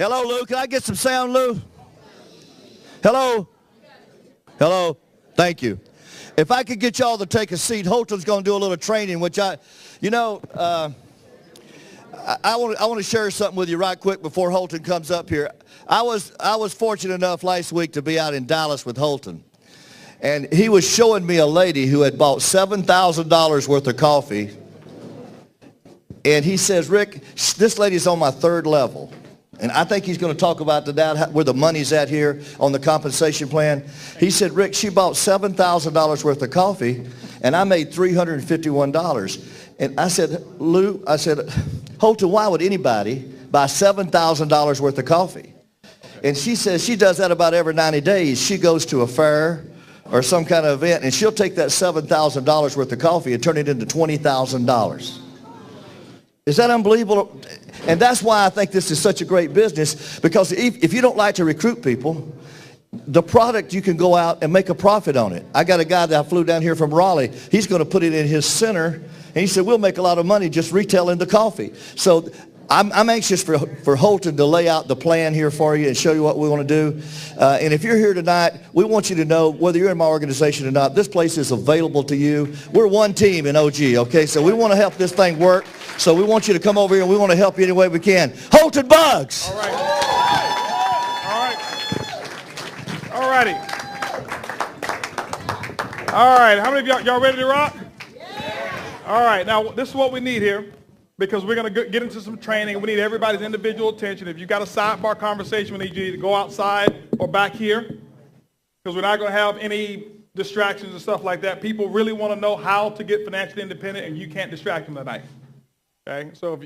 Hello, Lou. Can I get some sound, Lou? Hello? Hello? Thank you. If I could get y'all to take a seat, Holton's going to do a little training, which I want to share something with you right quick before Holton comes up here. I was fortunate enough last week to be out in Dallas with Holton. And he was showing me a lady who had bought $7,000 worth of coffee. And he says, Rick, this lady's on my third level. And I think he's going to talk about that, where the money's at here on the compensation plan. He said, Rick, she bought $7,000 worth of coffee, and I made $351. And I said, Lou, Holton, why would anybody buy $7,000 worth of coffee? And she says she does that about every 90 days. She goes to a fair or some kind of event, and she'll take that $7,000 worth of coffee and turn it into $20,000. Is that unbelievable? And that's why I think this is such a great business, because if you don't like to recruit people, the product, you can go out and make a profit on it. I got a guy that I flew down here from Raleigh. He's going to put it in his center, and he said, we'll make a lot of money just retailing the coffee. So I'm anxious for Holton to lay out the plan here for you and show you what we want to do. And if you're here tonight, we want you to know, whether you're in my organization or not, this place is available to you. We're one team in OG, okay? So we want to help this thing work. So we want you to come over here, and we want to help you any way we can. Holton Bugs! All right. All righty. All right. How many of y'all ready to rock? Yeah. All right. Now, this is what we need here, because we're going to get into some training. We need everybody's individual attention. If you've got a sidebar conversation, we need you to go outside or back here, because we're not going to have any distractions and stuff like that. People really want to know how to get financially independent, and you can't distract them tonight. Okay? So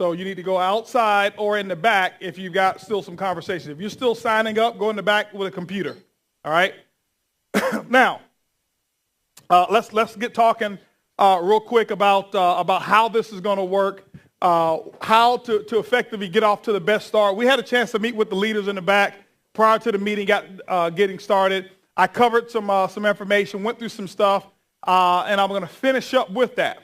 so you need to go outside or in the back if you've got still some conversation. If you're still signing up, go in the back with a computer. All right? Now, let's get talking real quick about how this is going to work, how to effectively get off to the best start. We had a chance to meet with the leaders in the back prior to the meeting getting started. I covered some information, went through some stuff, and I'm going to finish up with that.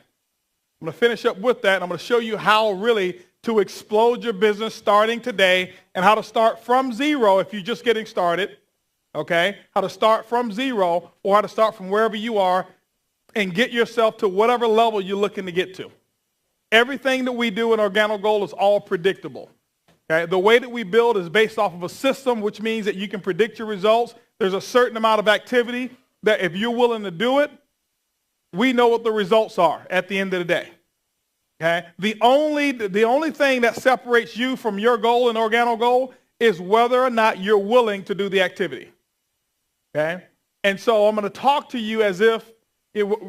I'm going to finish up with that, and I'm going to show you how really to explode your business starting today, and how to start from zero if you're just getting started, okay? How to start from zero, or how to start from wherever you are and get yourself to whatever level you're looking to get to. Everything that we do in Organo Gold is all predictable. Okay? The way that we build is based off of a system, which means that you can predict your results. There's a certain amount of activity that if you're willing to do it, we know what the results are at the end of the day. Okay? The only thing that separates you from your goal in Organo Gold is whether or not you're willing to do the activity. Okay? And so I'm going to talk to you as if,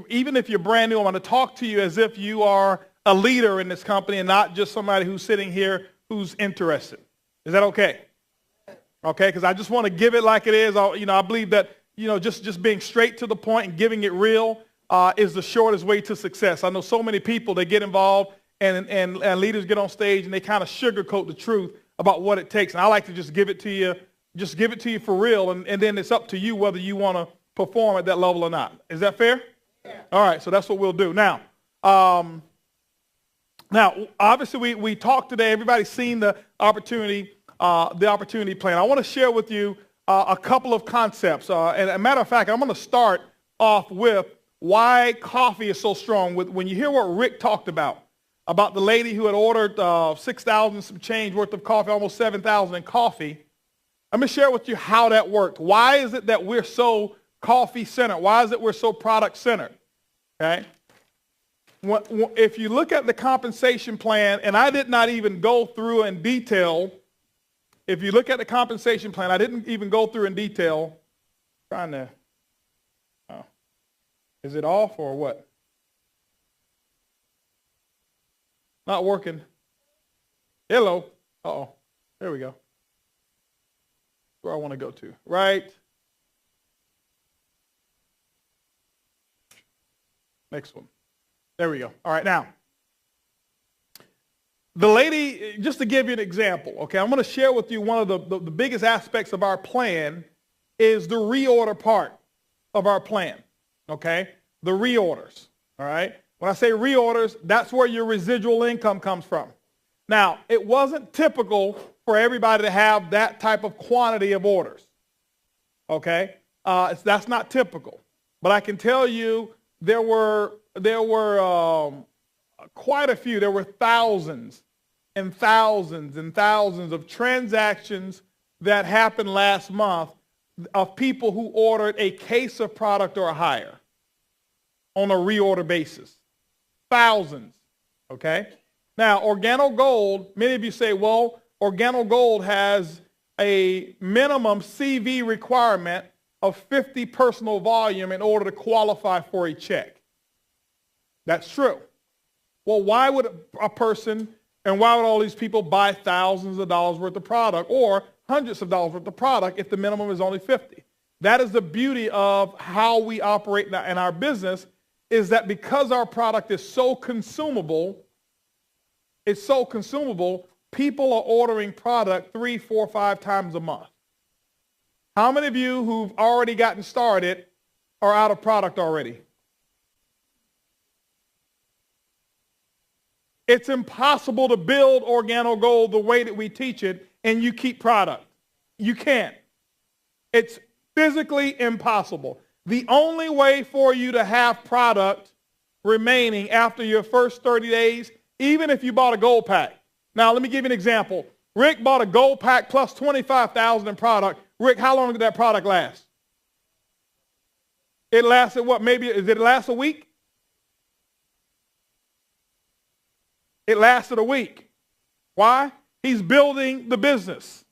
even if you're brand new, I'm going to talk to you as if you are a leader in this company and not just somebody who's sitting here who's interested. Is that okay? Okay, because I just want to give it like it is. I believe that, just being straight to the point and giving it real is the shortest way to success. I know so many people, they get involved and leaders get on stage and they kind of sugarcoat the truth about what it takes. And I like to just give it to you for real, and then it's up to you whether you want to perform at that level or not. Is that fair? Yeah. All right, so that's what we'll do. Now, obviously we talked today. Everybody's seen the opportunity plan. I want to share with you a couple of concepts. And a matter of fact, I'm going to start off with why coffee is so strong. When you hear what Rick talked about the lady who had ordered 6,000 some change worth of coffee, almost 7,000 in coffee, I'm going to share with you how that worked. Why is it that we're so coffee-centered? Why is it we're so product-centered? Okay? If you look at the compensation plan, and I did not even go through in detail, if you look at the compensation plan, I didn't even go through in detail. Is it off or what? Not working. Hello. Uh-oh. There we go. Where I want to go to. Right. Next one. There we go. All right, now. The lady, just to give you an example, okay, I'm going to share with you one of the biggest aspects of our plan is the reorder part of our plan, okay? The reorders, all right? When I say reorders, that's where your residual income comes from. Now, it wasn't typical for everybody to have that type of quantity of orders. Okay? That's not typical. But I can tell you there were quite a few. There were thousands and thousands and thousands of transactions that happened last month of people who ordered a case of product or higher on a reorder basis. Thousands. Okay? Now, Organo Gold, many of you say, well, Organo Gold has a minimum CV requirement of 50 personal volume in order to qualify for a check. That's true. Well, why would a person and why would all these people buy thousands of dollars worth of product or hundreds of dollars worth of product if the minimum is only 50? That is the beauty of how we operate in our business, is that because our product is so consumable, people are ordering product 3, 4, 5 times a month. How many of you who've already gotten started are out of product already? It's impossible to build Organo Gold the way that we teach it and you keep product. You can't. It's physically impossible. The only way for you to have product remaining after your first 30 days, even if you bought a gold pack. Now, let me give you an example. Rick bought a gold pack plus $25,000 in product. Rick, how long did that product last? It lasted what? Did it last a week? It lasted a week. Why? He's building the business.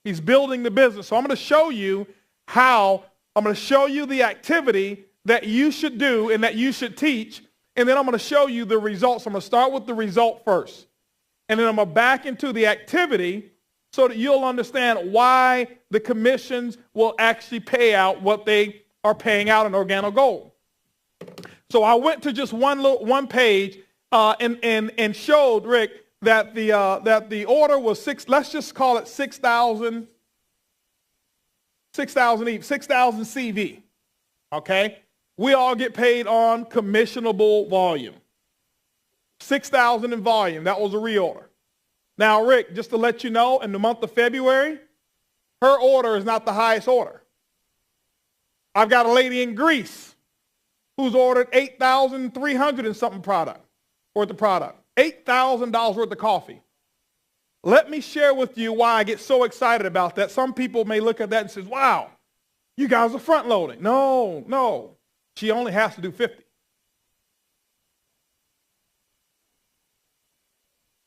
He's building the business. So I'm going to show you the activity that you should do and that you should teach, and then I'm going to show you the results. I'm going to start with the result first, and then I'm going to back into the activity so that you'll understand why the commissions will actually pay out what they are paying out in Organo Gold. So I went to just one page and showed Rick that the order was let's just call it 6,000 CV. Okay? We all get paid on commissionable volume. 6,000 in volume. That was a reorder. Now, Rick, just to let you know, in the month of February, her order is not the highest order. I've got a lady in Greece who's ordered 8,300 and something worth of product. $8,000 worth of coffee. Let me share with you why I get so excited about that. Some people may look at that and say, wow, you guys are front loading. No. She only has to do 50.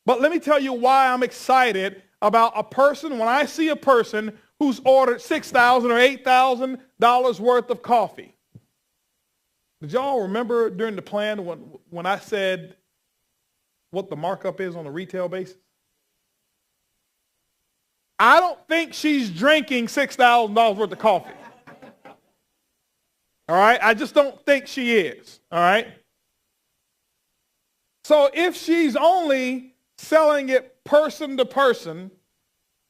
But let me tell you why I'm excited about a person. When I see a person who's ordered $6,000 or $8,000 worth of coffee. Did y'all remember during the plan when I said what the markup is on a retail basis? I don't think she's drinking $6,000 worth of coffee. All right? I just don't think she is. All right? So if she's only selling it person to person,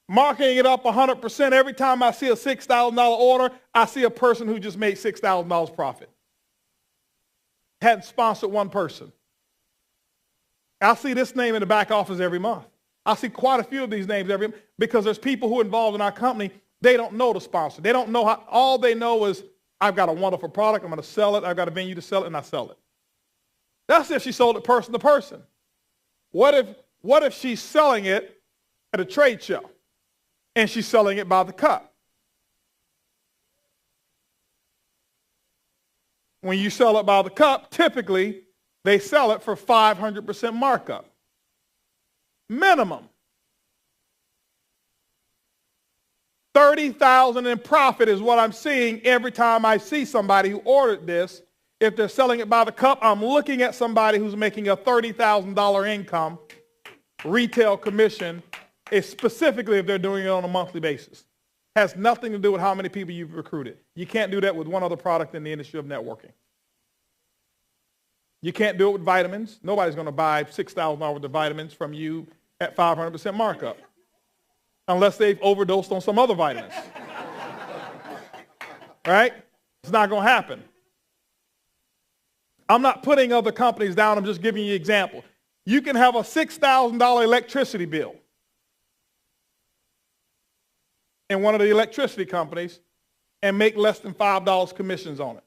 marking it up 100%, every time I see a $6,000 order, I see a person who just made $6,000 profit. Hadn't sponsored one person. I see this name in the back office every month. I see quite a few of these names every month because there's people who are involved in our company. They don't know the sponsor. They don't know how. All they know is, I've got a wonderful product. I'm going to sell it. I've got a venue to sell it, and I sell it. That's if she sold it person to person. What if she's selling it at a trade show and she's selling it by the cup? When you sell it by the cup, typically they sell it for 500% markup. Minimum. $30,000 in profit is what I'm seeing every time I see somebody who ordered this. If they're selling it by the cup, I'm looking at somebody who's making a $30,000 income, retail commission, specifically if they're doing it on a monthly basis. Has nothing to do with how many people you've recruited. You can't do that with one other product in the industry of networking. You can't do it with vitamins. Nobody's going to buy $6,000 worth of vitamins from you at 500% markup unless they've overdosed on some other vitamins. Right? It's not going to happen. I'm not putting other companies down. I'm just giving you an example. You can have a $6,000 electricity bill. in one of the electricity companies and make less than $5 commissions on it.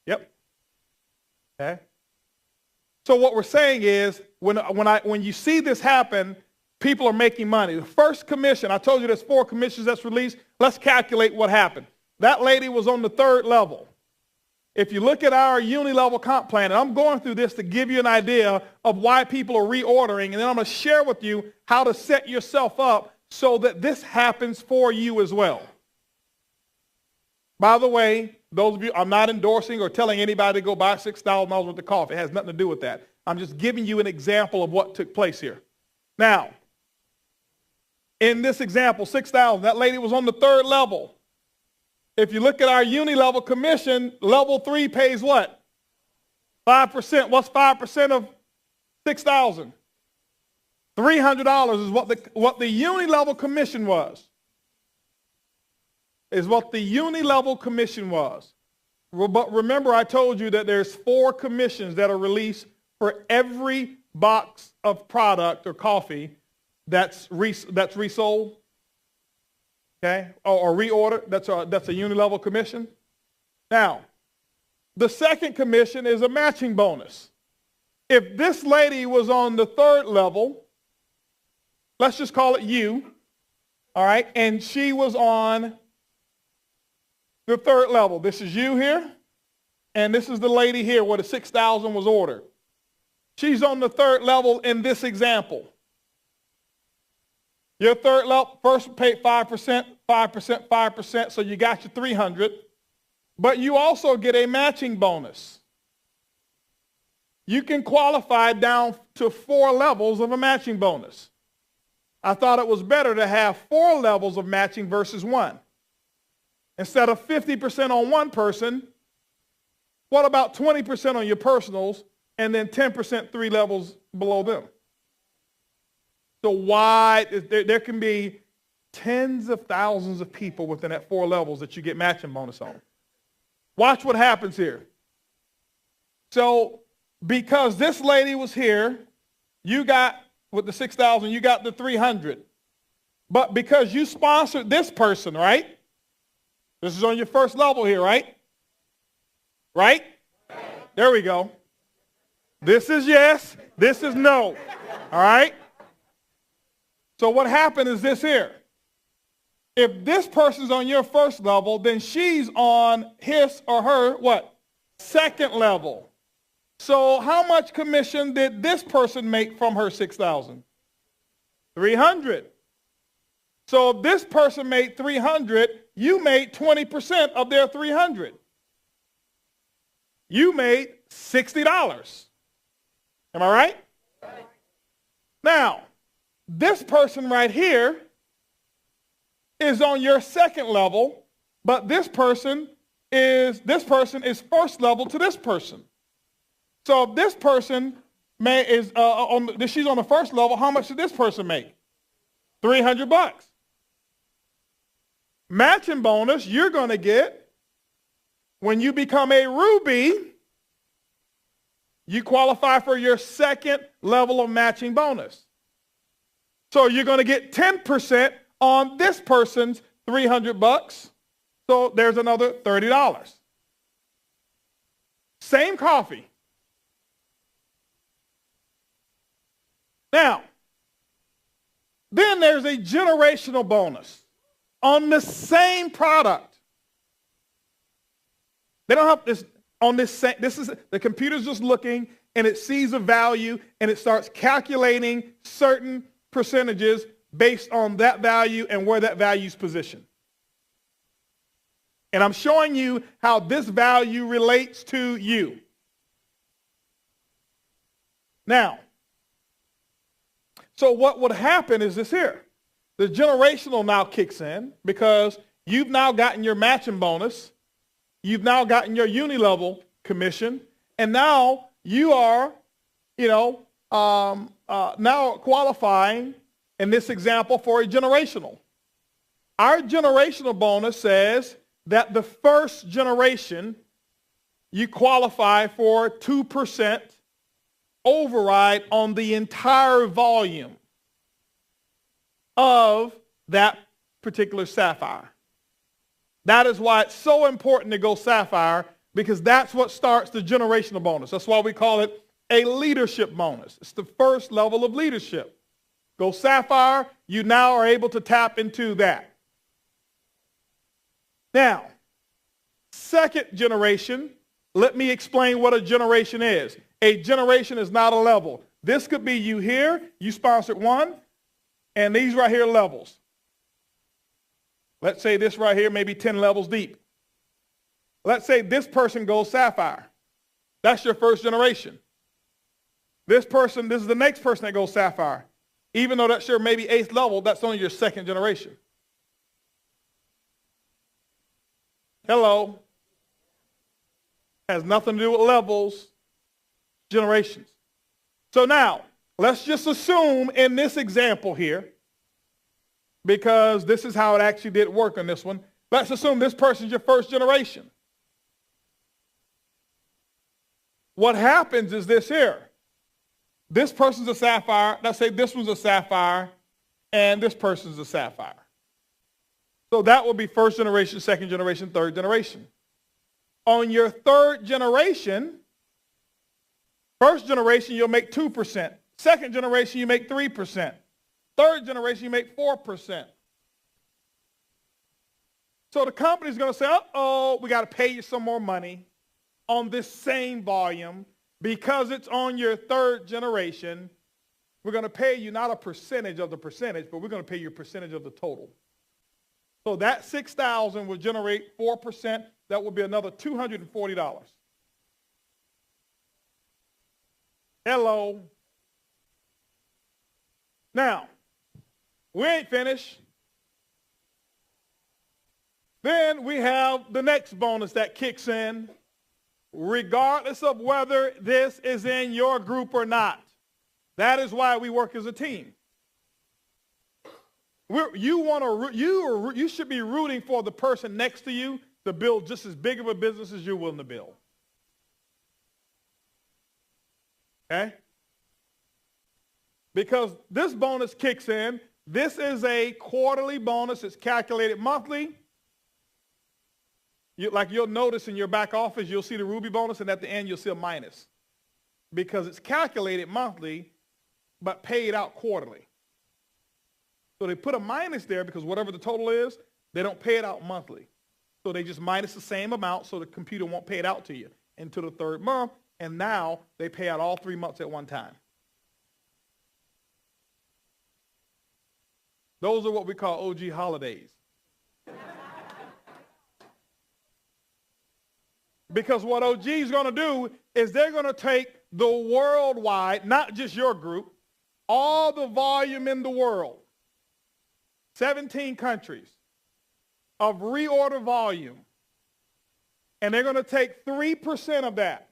Yep. Okay. So what we're saying is when you see this happen, people are making money. The first commission, I told you there's 4 commissions that's released. Let's calculate what happened. That lady was on the 3rd level. If you look at our uni-level comp plan, and I'm going through this to give you an idea of why people are reordering, and then I'm going to share with you how to set yourself up so that this happens for you as well. By the way, those of you, I'm not endorsing or telling anybody to go buy $6,000 worth of coffee. It has nothing to do with that. I'm just giving you an example of what took place here. Now, in this example, 6,000, that lady was on the 3rd level. If you look at our uni-level commission, level 3 pays what? 5%. What's 5% of 6,000? $300 is what the uni-level commission was. Is what the uni-level commission was. But remember, I told you that there's 4 commissions that are released for every box of product or coffee that's resold. Okay, or reorder, that's a uni-level commission. Now, the second commission is a matching bonus. If this lady was on the 3rd level, let's just call it U, all right, and she was on the 3rd level. This is you here, and this is the lady here where the 6,000 was ordered. She's on the 3rd level in this example. Your 3rd level, first paid 5%, 5%, 5%, so you got your 300. But you also get a matching bonus. You can qualify down to 4 levels of a matching bonus. I thought it was better to have 4 levels of matching versus 1. Instead of 50% on one person, what about 20% on your personals and then 10% 3 levels below them? So why, there can be tens of thousands of people within that 4 levels that you get matching bonus on. Watch what happens here. So because this lady was here, you got, with the 6,000, you got the 300. But because you sponsored this person, right? This is on your first level here, right? Right? There we go. This is yes, this is no. All right? So what happened is this here. If this person's on your first level, then she's on his or her, what? 2nd level. So how much commission did this person make from her 6,000? 300. So if this person made 300, you made 20% of their 300. You made $60. Am I right? Now, this person right here is on your 2nd level, but this person is first level to this person. So if this person she's on the 1st level, how much did this person make? $300. Matching bonus you're going to get when you become a Ruby. You qualify for your 2nd level of matching bonus. So you're going to get 10% on this person's $300. So there's another $30. Same coffee. Now, then there's a generational bonus on the same product. They don't have this on this same, the computer's just looking and it sees a value and it starts calculating certain percentages based on that value and where that value is positioned. And I'm showing you how this value relates to you. Now, so what would happen is this here. The generational now kicks in because you've now gotten your matching bonus. You've now gotten your uni-level commission. And now you are, now qualifying in this example for a generational. Our generational bonus says that the first generation, you qualify for 2% override on the entire volume of that particular sapphire. That is why it's so important to go sapphire, because that's what starts the generational bonus. That's why we call it a leadership bonus. It's the first level of leadership. Go sapphire, you now are able to tap into that. Now, second generation, let me explain what a generation is. A generation is not a level. This could be you here, you sponsored one, and these right here are levels. Let's say this right here may be 10 levels deep. Let's say this person goes sapphire. That's your first generation. This is the next person that goes sapphire. Even though that's your maybe 8th level, that's only your second generation. Hello. Has nothing to do with levels, generations. So now, let's just assume in this example here, because this is how it actually did work on this one, let's assume this person's your first generation. What happens is this here. This person's a sapphire. Let's say this one's a sapphire, and this person's a sapphire. So that would be first generation, second generation, third generation. On your third generation, first generation, you'll make 2%. Second generation, you make 3%. Third generation, you make 4%. So the company's going to say, uh-oh, we got to pay you some more money on this same volume. Because it's on your third generation, we're going to pay you not a percentage of the percentage, but we're going to pay you a percentage of the total. So that $6,000 will generate 4%. That will be another $240. Hello. Now, we ain't finished. Then we have the next bonus that kicks in, regardless of whether this is in your group or not. That is why we work as a team. You should be rooting for the person next to you to build just as big of a business as you're willing to build. Okay? Because this bonus kicks in. This is a quarterly bonus. It's calculated monthly. Like you'll notice in your back office, you'll see the Ruby bonus, and at the end, you'll see a minus. Because it's calculated monthly, but paid out quarterly. So they put a minus there because whatever the total is, they don't pay it out monthly. So they just minus the same amount so the computer won't pay it out to you until the third month, and now they pay out all 3 months at one time. Those are what we call OG holidays. Because what OG is going to do is they're going to take the worldwide, not just your group, all the volume in the world, 17 countries of reorder volume, and they're going to take 3% of that.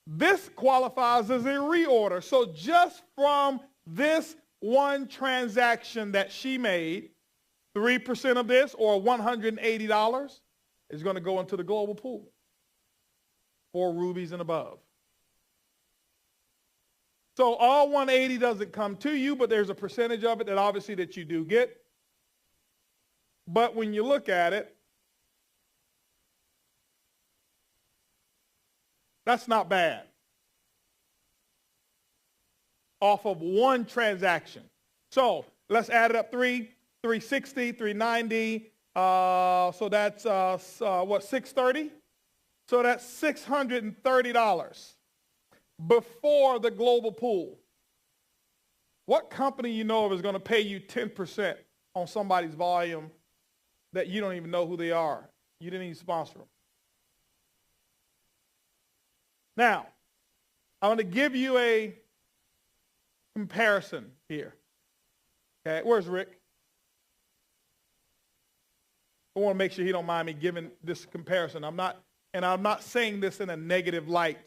This qualifies as a reorder. So just from this one transaction that she made, 3% of this, or $180, is going to go into the global pool for rubies and above. So all 180 doesn't come to you, but there's a percentage of it that obviously that you do get. But when you look at it, that's not bad. Off of one transaction. So let's add it up, 360, 390. So that's, what, 630? So that's $630 before the global pool. What company you know of is going to pay you 10% on somebody's volume that you don't even know who they are? You didn't even sponsor them. Now, I'm going to give you a comparison here. Okay, where's Rick? I want to make sure he don't mind me giving this comparison. I'm not saying this in a negative light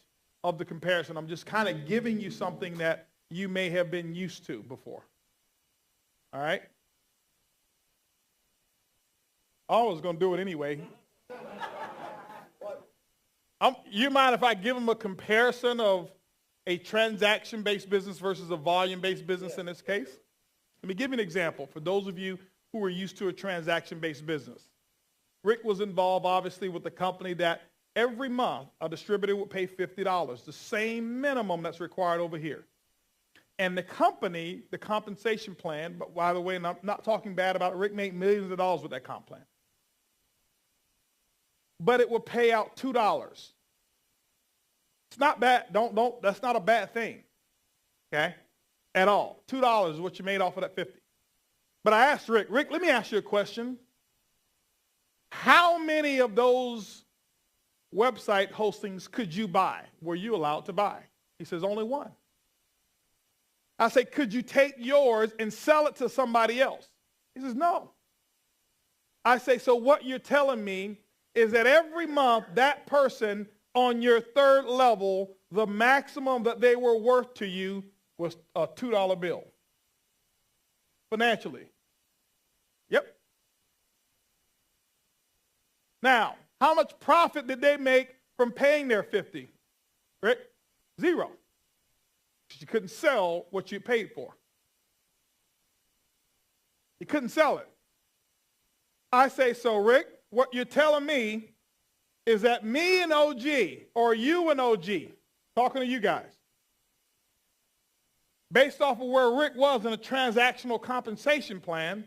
of the comparison. I'm just kind of giving you something that you may have been used to before. All right? I was going to do it anyway. You mind if I give them a comparison of a transaction-based business versus a volume-based business in this case? Let me give you an example for those of you who are used to a transaction-based business. Rick was involved, obviously, with a company that every month a distributor would pay $50, the same minimum that's required over here. And the company, the compensation plan, but by the way, and I'm not talking bad about it, Rick made millions of dollars with that comp plan. But it would pay out $2. It's not bad. That's not a bad thing, okay, at all. $2 is what you made off of that 50. But I asked Rick, let me ask you a question. How many of those website hostings could you buy? Were you allowed to buy? He says, only one. I say, could you take yours and sell it to somebody else? He says, no. I say, so what you're telling me is that every month that person on your third level, the maximum that they were worth to you was a $2 bill. Financially. Yep. Now, how much profit did they make from paying their 50? Rick? Zero. Because you couldn't sell what you paid for. You couldn't sell it. I say, so Rick, what you're telling me is that me and OG, or you and OG, talking to you guys, based off of where Rick was in a transactional compensation plan,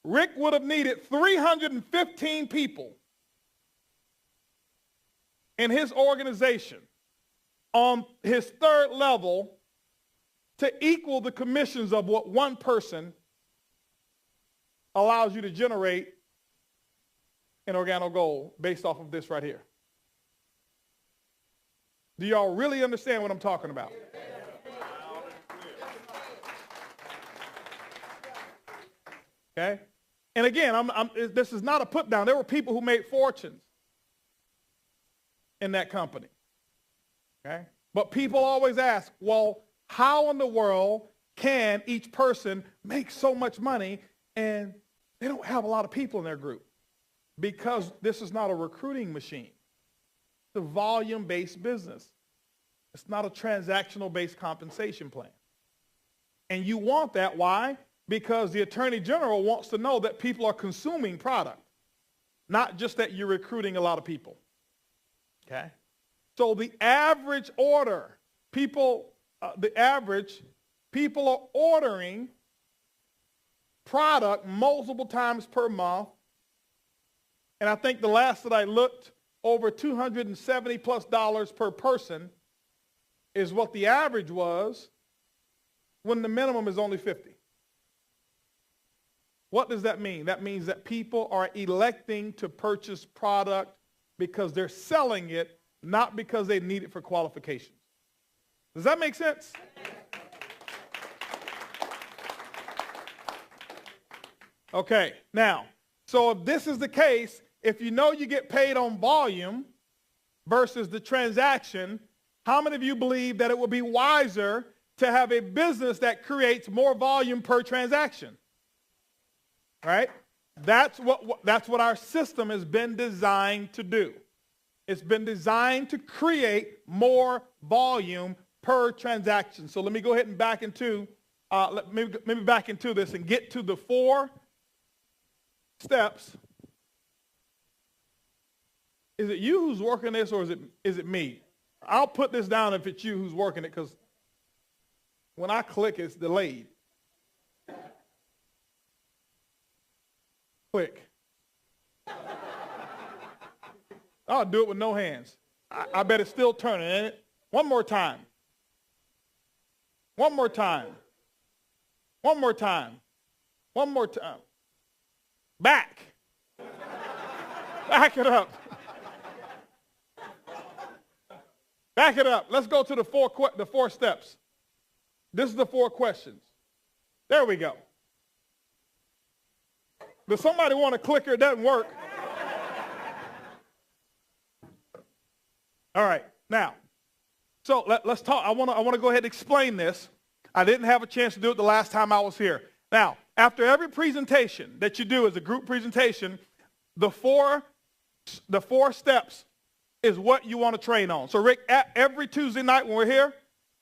Rick would have needed 315 people in his organization on his third level to equal the commissions of what one person allows you to generate in Organo Gold based off of this right here. Do y'all really understand what I'm talking about? Okay? And again, this is not a put down. There were people who made fortunes in that company. Okay? But people always ask, well, how in the world can each person make so much money and they don't have a lot of people in their group? Because this is not a recruiting machine. It's a volume-based business. It's not a transactional-based compensation plan. And you want that. Why? Because the Attorney General wants to know that people are consuming product, not just that you're recruiting a lot of people. Okay? So the average order, people are ordering product multiple times per month. And I think the last that I looked, over $270+ per person is what the average was when the minimum is only 50. What does that mean? That means that people are electing to purchase product because they're selling it, not because they need it for qualifications. Does that make sense? Okay, now, so if this is the case, if you know you get paid on volume versus the transaction, how many of you believe that it would be wiser to have a business that creates more volume per transaction? Right? That's what our system has been designed to do. It's been designed to create more volume per transaction. So let me go ahead and back into this and get to the 4 steps. Is it you who's working this, or is it me? I'll put this down if it's you who's working it, because when I click, it's delayed. Click. I'll do it with no hands. I bet it's still turning, ain't it? One more time. One more time. One more time. One more time. Back. Back it up. Back it up. Let's go to the 4 steps. This is the 4 questions. There we go. Does somebody want a clicker? It doesn't work. All right. Now, so let's talk. I want to go ahead and explain this. I didn't have a chance to do it the last time I was here. Now, after every presentation that you do as a group presentation, the 4 steps is what you want to train on. So Rick, every Tuesday night when we're here,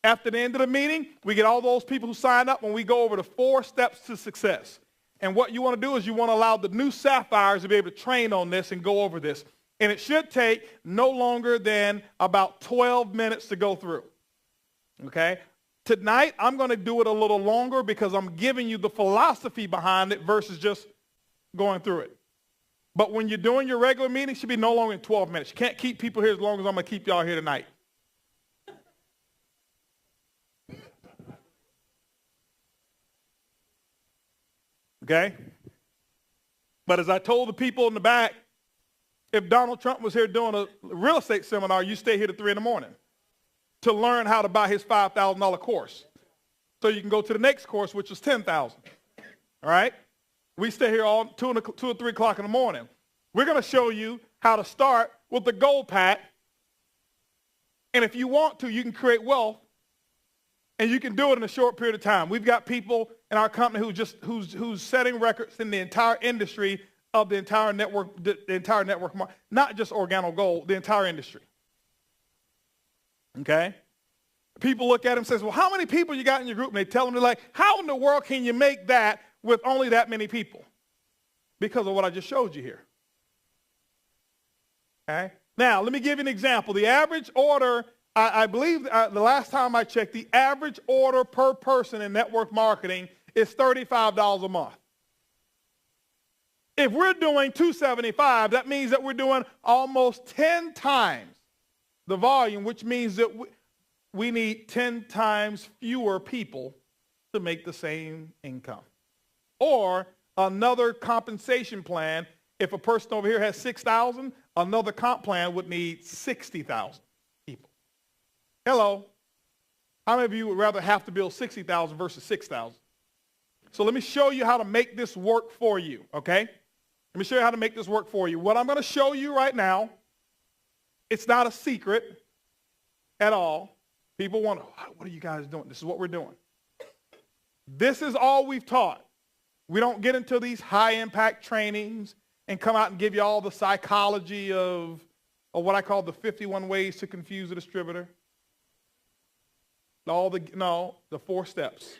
After the end of the meeting, we get all those people who signed up and we go over the 4 steps to success. And what you want to do is you want to allow the new Sapphires to be able to train on this and go over this. And it should take no longer than about 12 minutes to go through. Okay? Tonight, I'm going to do it a little longer because I'm giving you the philosophy behind it versus just going through it. But when you're doing your regular meeting, it should be no longer than 12 minutes. You can't keep people here as long as I'm going to keep y'all here tonight. Okay? But as I told the people in the back, if Donald Trump was here doing a real estate seminar, you stay here to 3 in the morning to learn how to buy his $5,000 course. So you can go to the next course, which is $10,000. All right? We stay here all 2 or 3 o'clock in the morning. We're going to show you how to start with the gold pack. And if you want to, you can create wealth. And you can do it in a short period of time. We've got people in our company who's setting records in the entire industry of the entire network, not just Organo Gold, the entire industry. Okay? People look at him and say, well, how many people you got in your group? And they tell them, they're like, how in the world can you make that with only that many people? Because of what I just showed you here. Okay? Now, let me give you an example. The average order, I believe the last time I checked, the average order per person in network marketing is $35 a month. If we're doing $275, that means that we're doing almost 10 times the volume, which means that we need 10 times fewer people to make the same income. Or another compensation plan, if a person over here has 6,000, another comp plan would need 60,000 people. Hello. How many of you would rather have to build 60,000 versus 6,000? So let me show you how to make this work for you, okay? Let me show you how to make this work for you. What I'm going to show you right now, it's not a secret at all. People wonder, what are you guys doing? This is what we're doing. This is all we've taught. We don't get into these high-impact trainings and come out and give you all the psychology of what I call the 51 ways to confuse a distributor. The 4 steps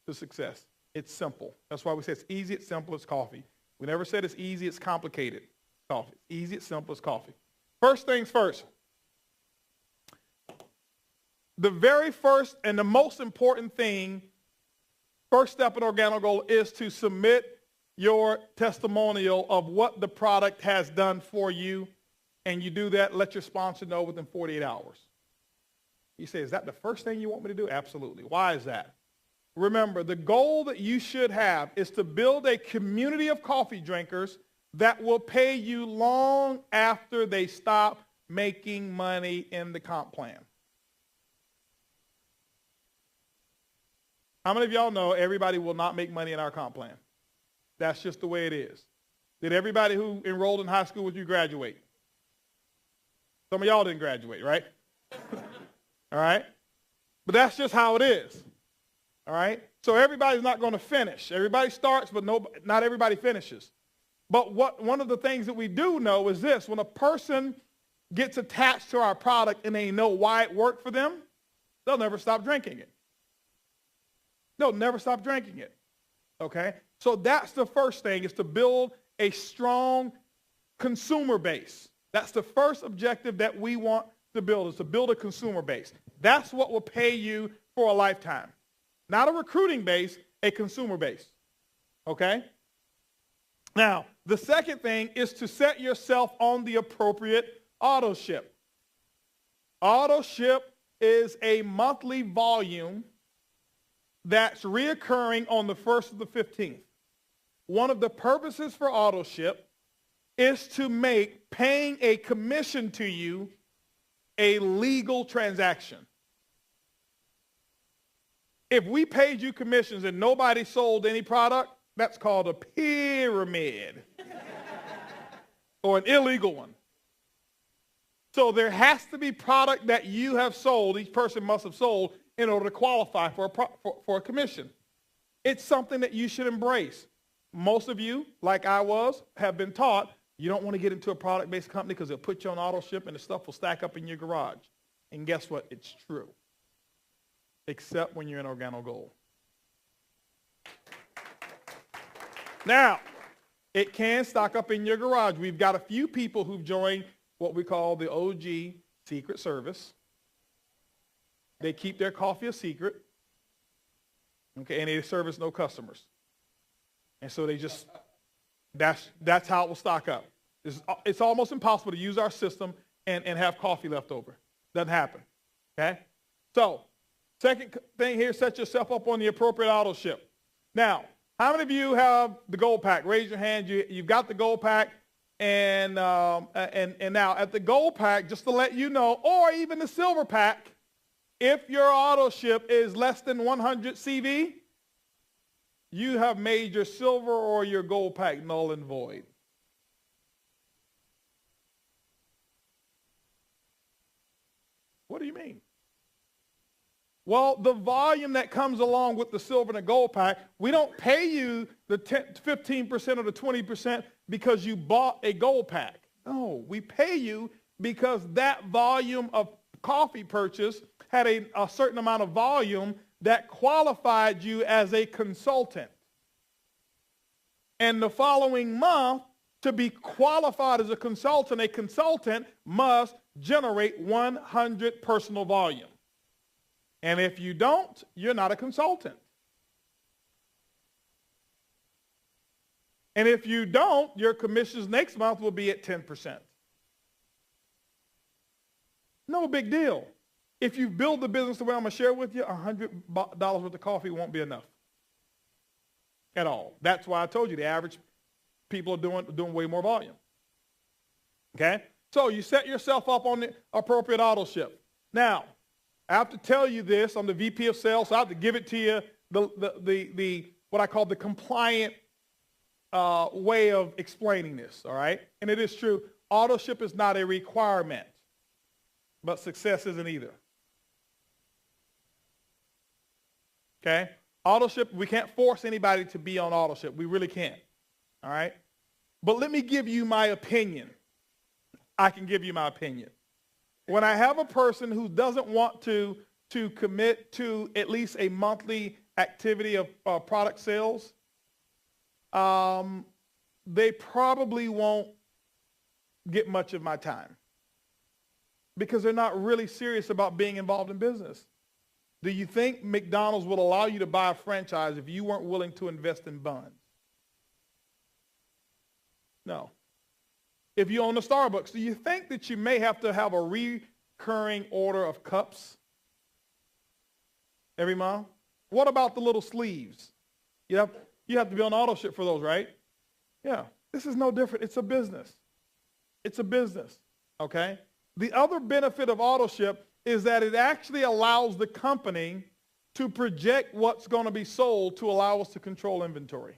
to success. It's simple. That's why we say it's easy, it's simple, it's coffee. We never said it's easy, it's complicated. Coffee. It's easy, it's simple, it's coffee. First things first. The very first and the most important thing, first step in Organo Gold, is to submit your testimonial of what the product has done for you. And you do that, let your sponsor know within 48 hours. You say, is that the first thing you want me to do? Absolutely. Why is that? Remember, the goal that you should have is to build a community of coffee drinkers that will pay you long after they stop making money in the comp plan. How many of y'all know everybody will not make money in our comp plan? That's just the way it is. Did everybody who enrolled in high school with you graduate? Some of y'all didn't graduate, right? All right? But that's just how it is. All right? So everybody's not going to finish. Everybody starts, but not everybody finishes. But one of the things that we do know is this. When a person gets attached to our product and they know why it worked for them, they'll never stop drinking it. They'll never stop drinking it. Okay? So that's the first thing, is to build a strong consumer base. That's the first objective that we want to build, is to build a consumer base. That's what will pay you for a lifetime. Not a recruiting base, a consumer base. Okay? Now, the second thing is to set yourself on the appropriate auto ship. Auto ship is a monthly volume that's reoccurring on the 1st of the 15th. One of the purposes for auto ship is to make paying a commission to you a legal transaction. If we paid you commissions and nobody sold any product, that's called a pyramid or an illegal one. So there has to be product that you have sold, each person must have sold, in order to qualify for a commission. It's something that you should embrace. Most of you, like I was, have been taught you don't want to get into a product-based company because it'll put you on auto ship and the stuff will stack up in your garage. And guess what? It's true. except when you're in Organo Gold. Now, it can stock up in your garage. We've got a few people who've joined what we call the OG Secret Service. They keep their coffee a secret, okay, and they service no customers. And so they just, that's how it will stock up. It's almost impossible to use our system and have coffee left over. Doesn't happen, okay? So, second thing here, set yourself up on the appropriate auto ship. Now, how many of you have the gold pack? Raise your hand. You've got the gold pack. And now at the gold pack, just to let you know, or even the silver pack, if your auto ship is less than 100 CV, you have made your silver or your gold pack null and void. What do you mean? Well, the volume that comes along with the silver and the gold pack, we don't pay you the 15% or the 20% because you bought a gold pack. No, we pay you because that volume of coffee purchase had a certain amount of volume that qualified you as a consultant. And the following month, to be qualified as a consultant must generate 100 personal volume. And if you don't, you're not a consultant. And if you don't, your commissions next month will be at 10%. No big deal. If you build the business the way I'm going to share with you, $100 worth of coffee won't be enough at all. That's why I told you the average people are doing way more volume. Okay? So you set yourself up on the appropriate auto ship. Now, I have to tell you this. I'm the VP of sales, so I have to give it to you the what I call the compliant way of explaining this, all right? And it is true. Auto ship is not a requirement, but success isn't either. Okay? Auto ship, we can't force anybody to be on auto ship. We really can't, all right? But let me give you my opinion. I can give you my opinion. When I have a person who doesn't want to commit to at least a monthly activity of product sales, they probably won't get much of my time because they're not really serious about being involved in business. Do you think McDonald's would allow you to buy a franchise if you weren't willing to invest in buns? No. If you own a Starbucks, do you think that you may have to have a recurring order of cups every month? What about the little sleeves? You have to be on auto ship for those, right? Yeah. This is no different. It's a business. It's a business, okay? The other benefit of auto ship is that it actually allows the company to project what's going to be sold to allow us to control inventory.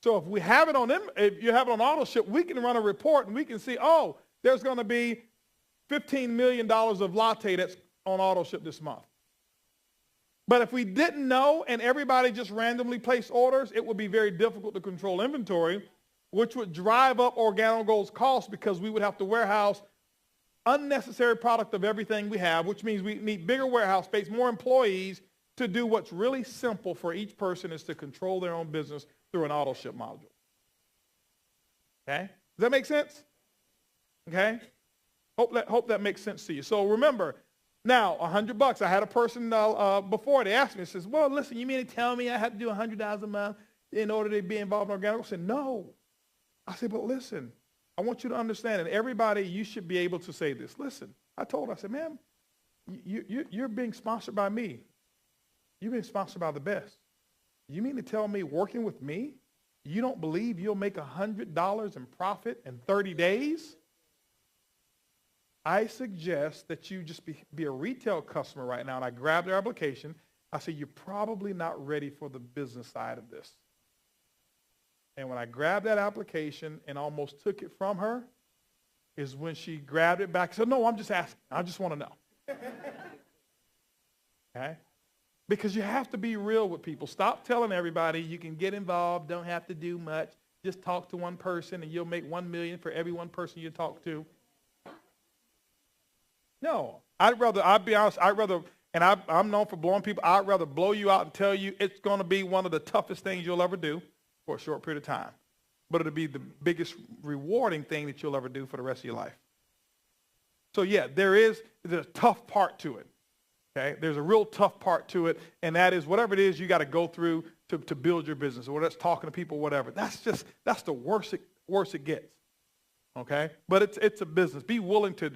So if we have it if you have it on auto ship, we can run a report and we can see, oh, there's going to be $15 million of latte that's on auto ship this month. But if we didn't know and everybody just randomly placed orders, it would be very difficult to control inventory, which would drive up Organo Gold's costs because we would have to warehouse unnecessary product of everything we have, which means we need bigger warehouse space, more employees to do what's really simple for each person is to control their own business through an auto ship module. Okay? Does that make sense? Okay? Hope that makes sense to you. So remember, now, $100. I had a person before, they asked me, says, well, listen, you mean to tell me I have to do $100 a month in order to be involved in Organo? I said, no. I said, but listen, I want you to understand, and everybody, you should be able to say this. Listen, I told her, I said, ma'am, you're being sponsored by me. You're being sponsored by the best. You mean to tell me working with me, you don't believe you'll make $100 in profit in 30 days? I suggest that you just be a retail customer right now. And I grabbed their application. I said, you're probably not ready for the business side of this. And when I grabbed that application and almost took it from her is when she grabbed it back and said, no, I'm just asking. I just want to know. Okay? Because you have to be real with people. Stop telling everybody you can get involved, don't have to do much. Just talk to one person and you'll make $1 million for every one person you talk to. No, I'll be honest, I'd rather And I'm known for blowing people. I'd rather blow you out and tell you it's going to be one of the toughest things you'll ever do for a short period of time. But it'll be the biggest rewarding thing that you'll ever do for the rest of your life. So yeah, there's a tough part to it. Okay? There's a real tough part to it, and that is whatever it is you got to go through to build your business, or whether it's talking to people, whatever. That's the worst it gets. Okay? But it's a business. Be willing to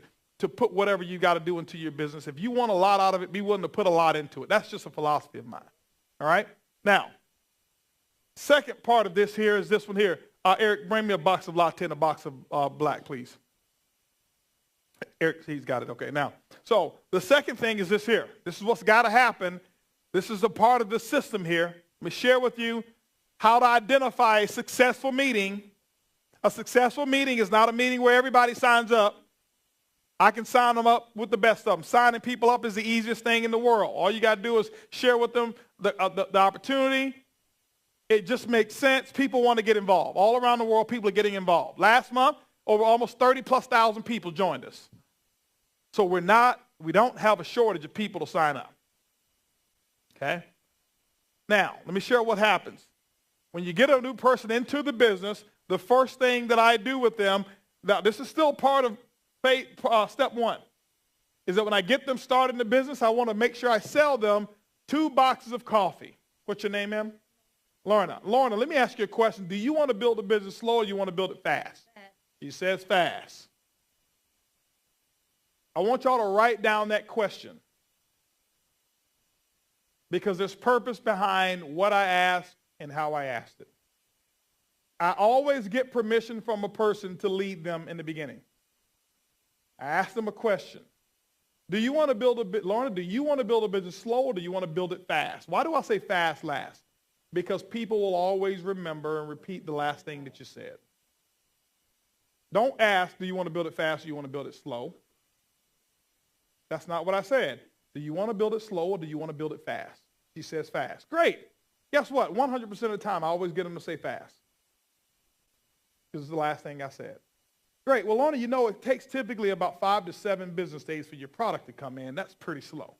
put whatever you got to do into your business. If you want a lot out of it, be willing to put a lot into it. That's just a philosophy of mine. All right? Now, second part of this here is this one here. Eric, bring me a box of latte and a box of black, please. Eric, he's got it. Okay, now, so the second thing is this here. This is what's got to happen. This is a part of the system here. Let me share with you how to identify a successful meeting. A successful meeting is not a meeting where everybody signs up. I can sign them up with the best of them. Signing people up is the easiest thing in the world. All you got to do is share with them the opportunity. It just makes sense. People want to get involved. All around the world, people are getting involved. Last month, over almost 30,000+ people joined us. So we don't have a shortage of people to sign up. Okay? Now, let me share what happens. When you get a new person into the business, the first thing that I do with them, now this is still part of step one, is that when I get them started in the business, I want to make sure I sell them 2 boxes of coffee. What's your name, ma'am? Lorna. Lorna, let me ask you a question. Do you want to build a business slow or do you want to build it fast? She says fast. I want y'all to write down that question, because there's purpose behind what I asked and how I asked it. I always get permission from a person to lead them in the beginning. I ask them a question. Do you want to build Lorna, do you want to build a business slow or do you want to build it fast? Why do I say fast last? Because people will always remember and repeat the last thing that you said. Don't ask, do you want to build it fast or do you want to build it slow? That's not what I said. Do you want to build it slow or do you want to build it fast? She says fast. Great. Guess what? 100% of the time, I always get them to say fast. This is the last thing I said. Great. Well, Lorna, you know it takes typically about 5 to 7 business days for your product to come in. That's pretty slow.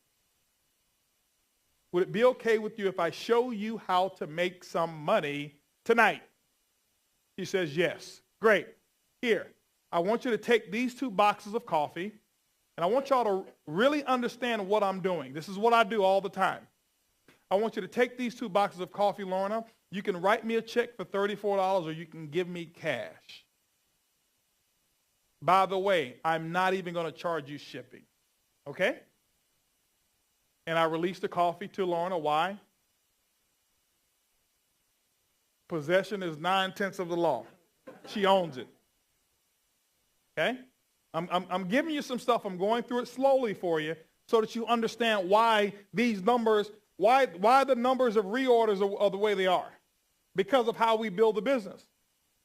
Would it be okay with you if I show you how to make some money tonight? She says yes. Great. Here, I want you to take these 2 boxes of coffee, and I want y'all to really understand what I'm doing. This is what I do all the time. I want you to take these 2 boxes of coffee, Lorna. You can write me a check for $34 or you can give me cash. By the way, I'm not even going to charge you shipping. Okay? And I released the coffee to Lorna. Why? Possession is 9/10 of the law. She owns it. Okay? I'm giving you some stuff. I'm going through it slowly for you so that you understand why these numbers, why the numbers of reorders are the way they are. Because of how we build the business.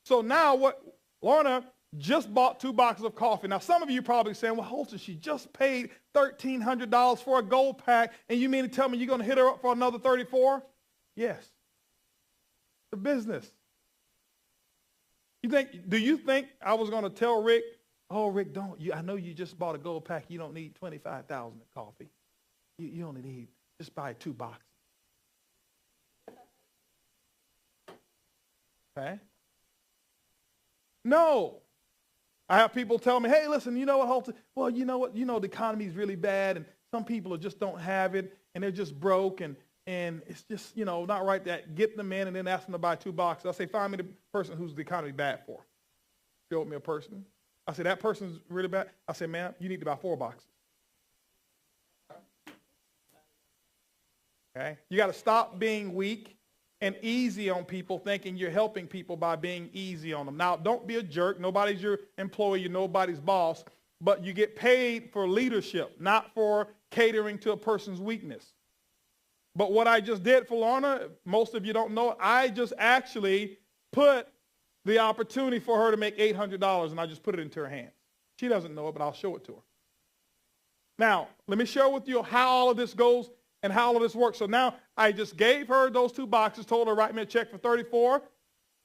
So now what, Lorna just bought 2 boxes of coffee. Now some of you probably saying, well, Holton, she just paid $1,300 for a gold pack, and you mean to tell me you're going to hit her up for another $34? Yes. The business. Do you think I was going to tell Rick, oh, Rick, I know you just bought a gold pack. You don't need 25,000 of coffee. You only need, just buy 2 boxes. Okay? No. I have people tell me, hey, listen, you know what, Holton? Well, you know what? You know the economy is really bad, and some people just don't have it, and they're just broke, and it's just, not right that get them in and then ask them to buy 2 boxes. I say, find me the person who's the economy bad for. Show me a person. I say, that person's really bad. I say, ma'am, you need to buy 4 boxes. Okay? You got to stop being weak and easy on people, thinking you're helping people by being easy on them. Now, don't be a jerk. Nobody's your employee. You're nobody's boss. But you get paid for leadership, not for catering to a person's weakness. But what I just did for Lorna, most of you don't know, I just actually put the opportunity for her to make $800, and I just put it into her hands. She doesn't know it, but I'll show it to her. Now, let me share with you how all of this goes and how all of this works. So now I just gave her those 2 boxes, told her write me a check for $34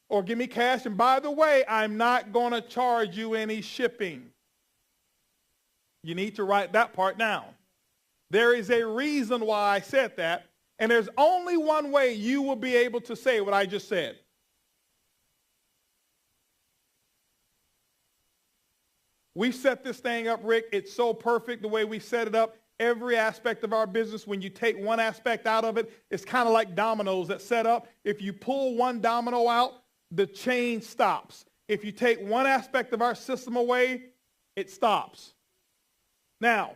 or give me cash. And by the way, I'm not going to charge you any shipping. You need to write that part down. There is a reason why I said that, and there's only one way you will be able to say what I just said. We set this thing up, Rick. It's so perfect the way we set it up. Every aspect of our business, when you take one aspect out of it, it's kind of like dominoes that set up. If you pull one domino out, the chain stops. If you take one aspect of our system away, it stops. Now,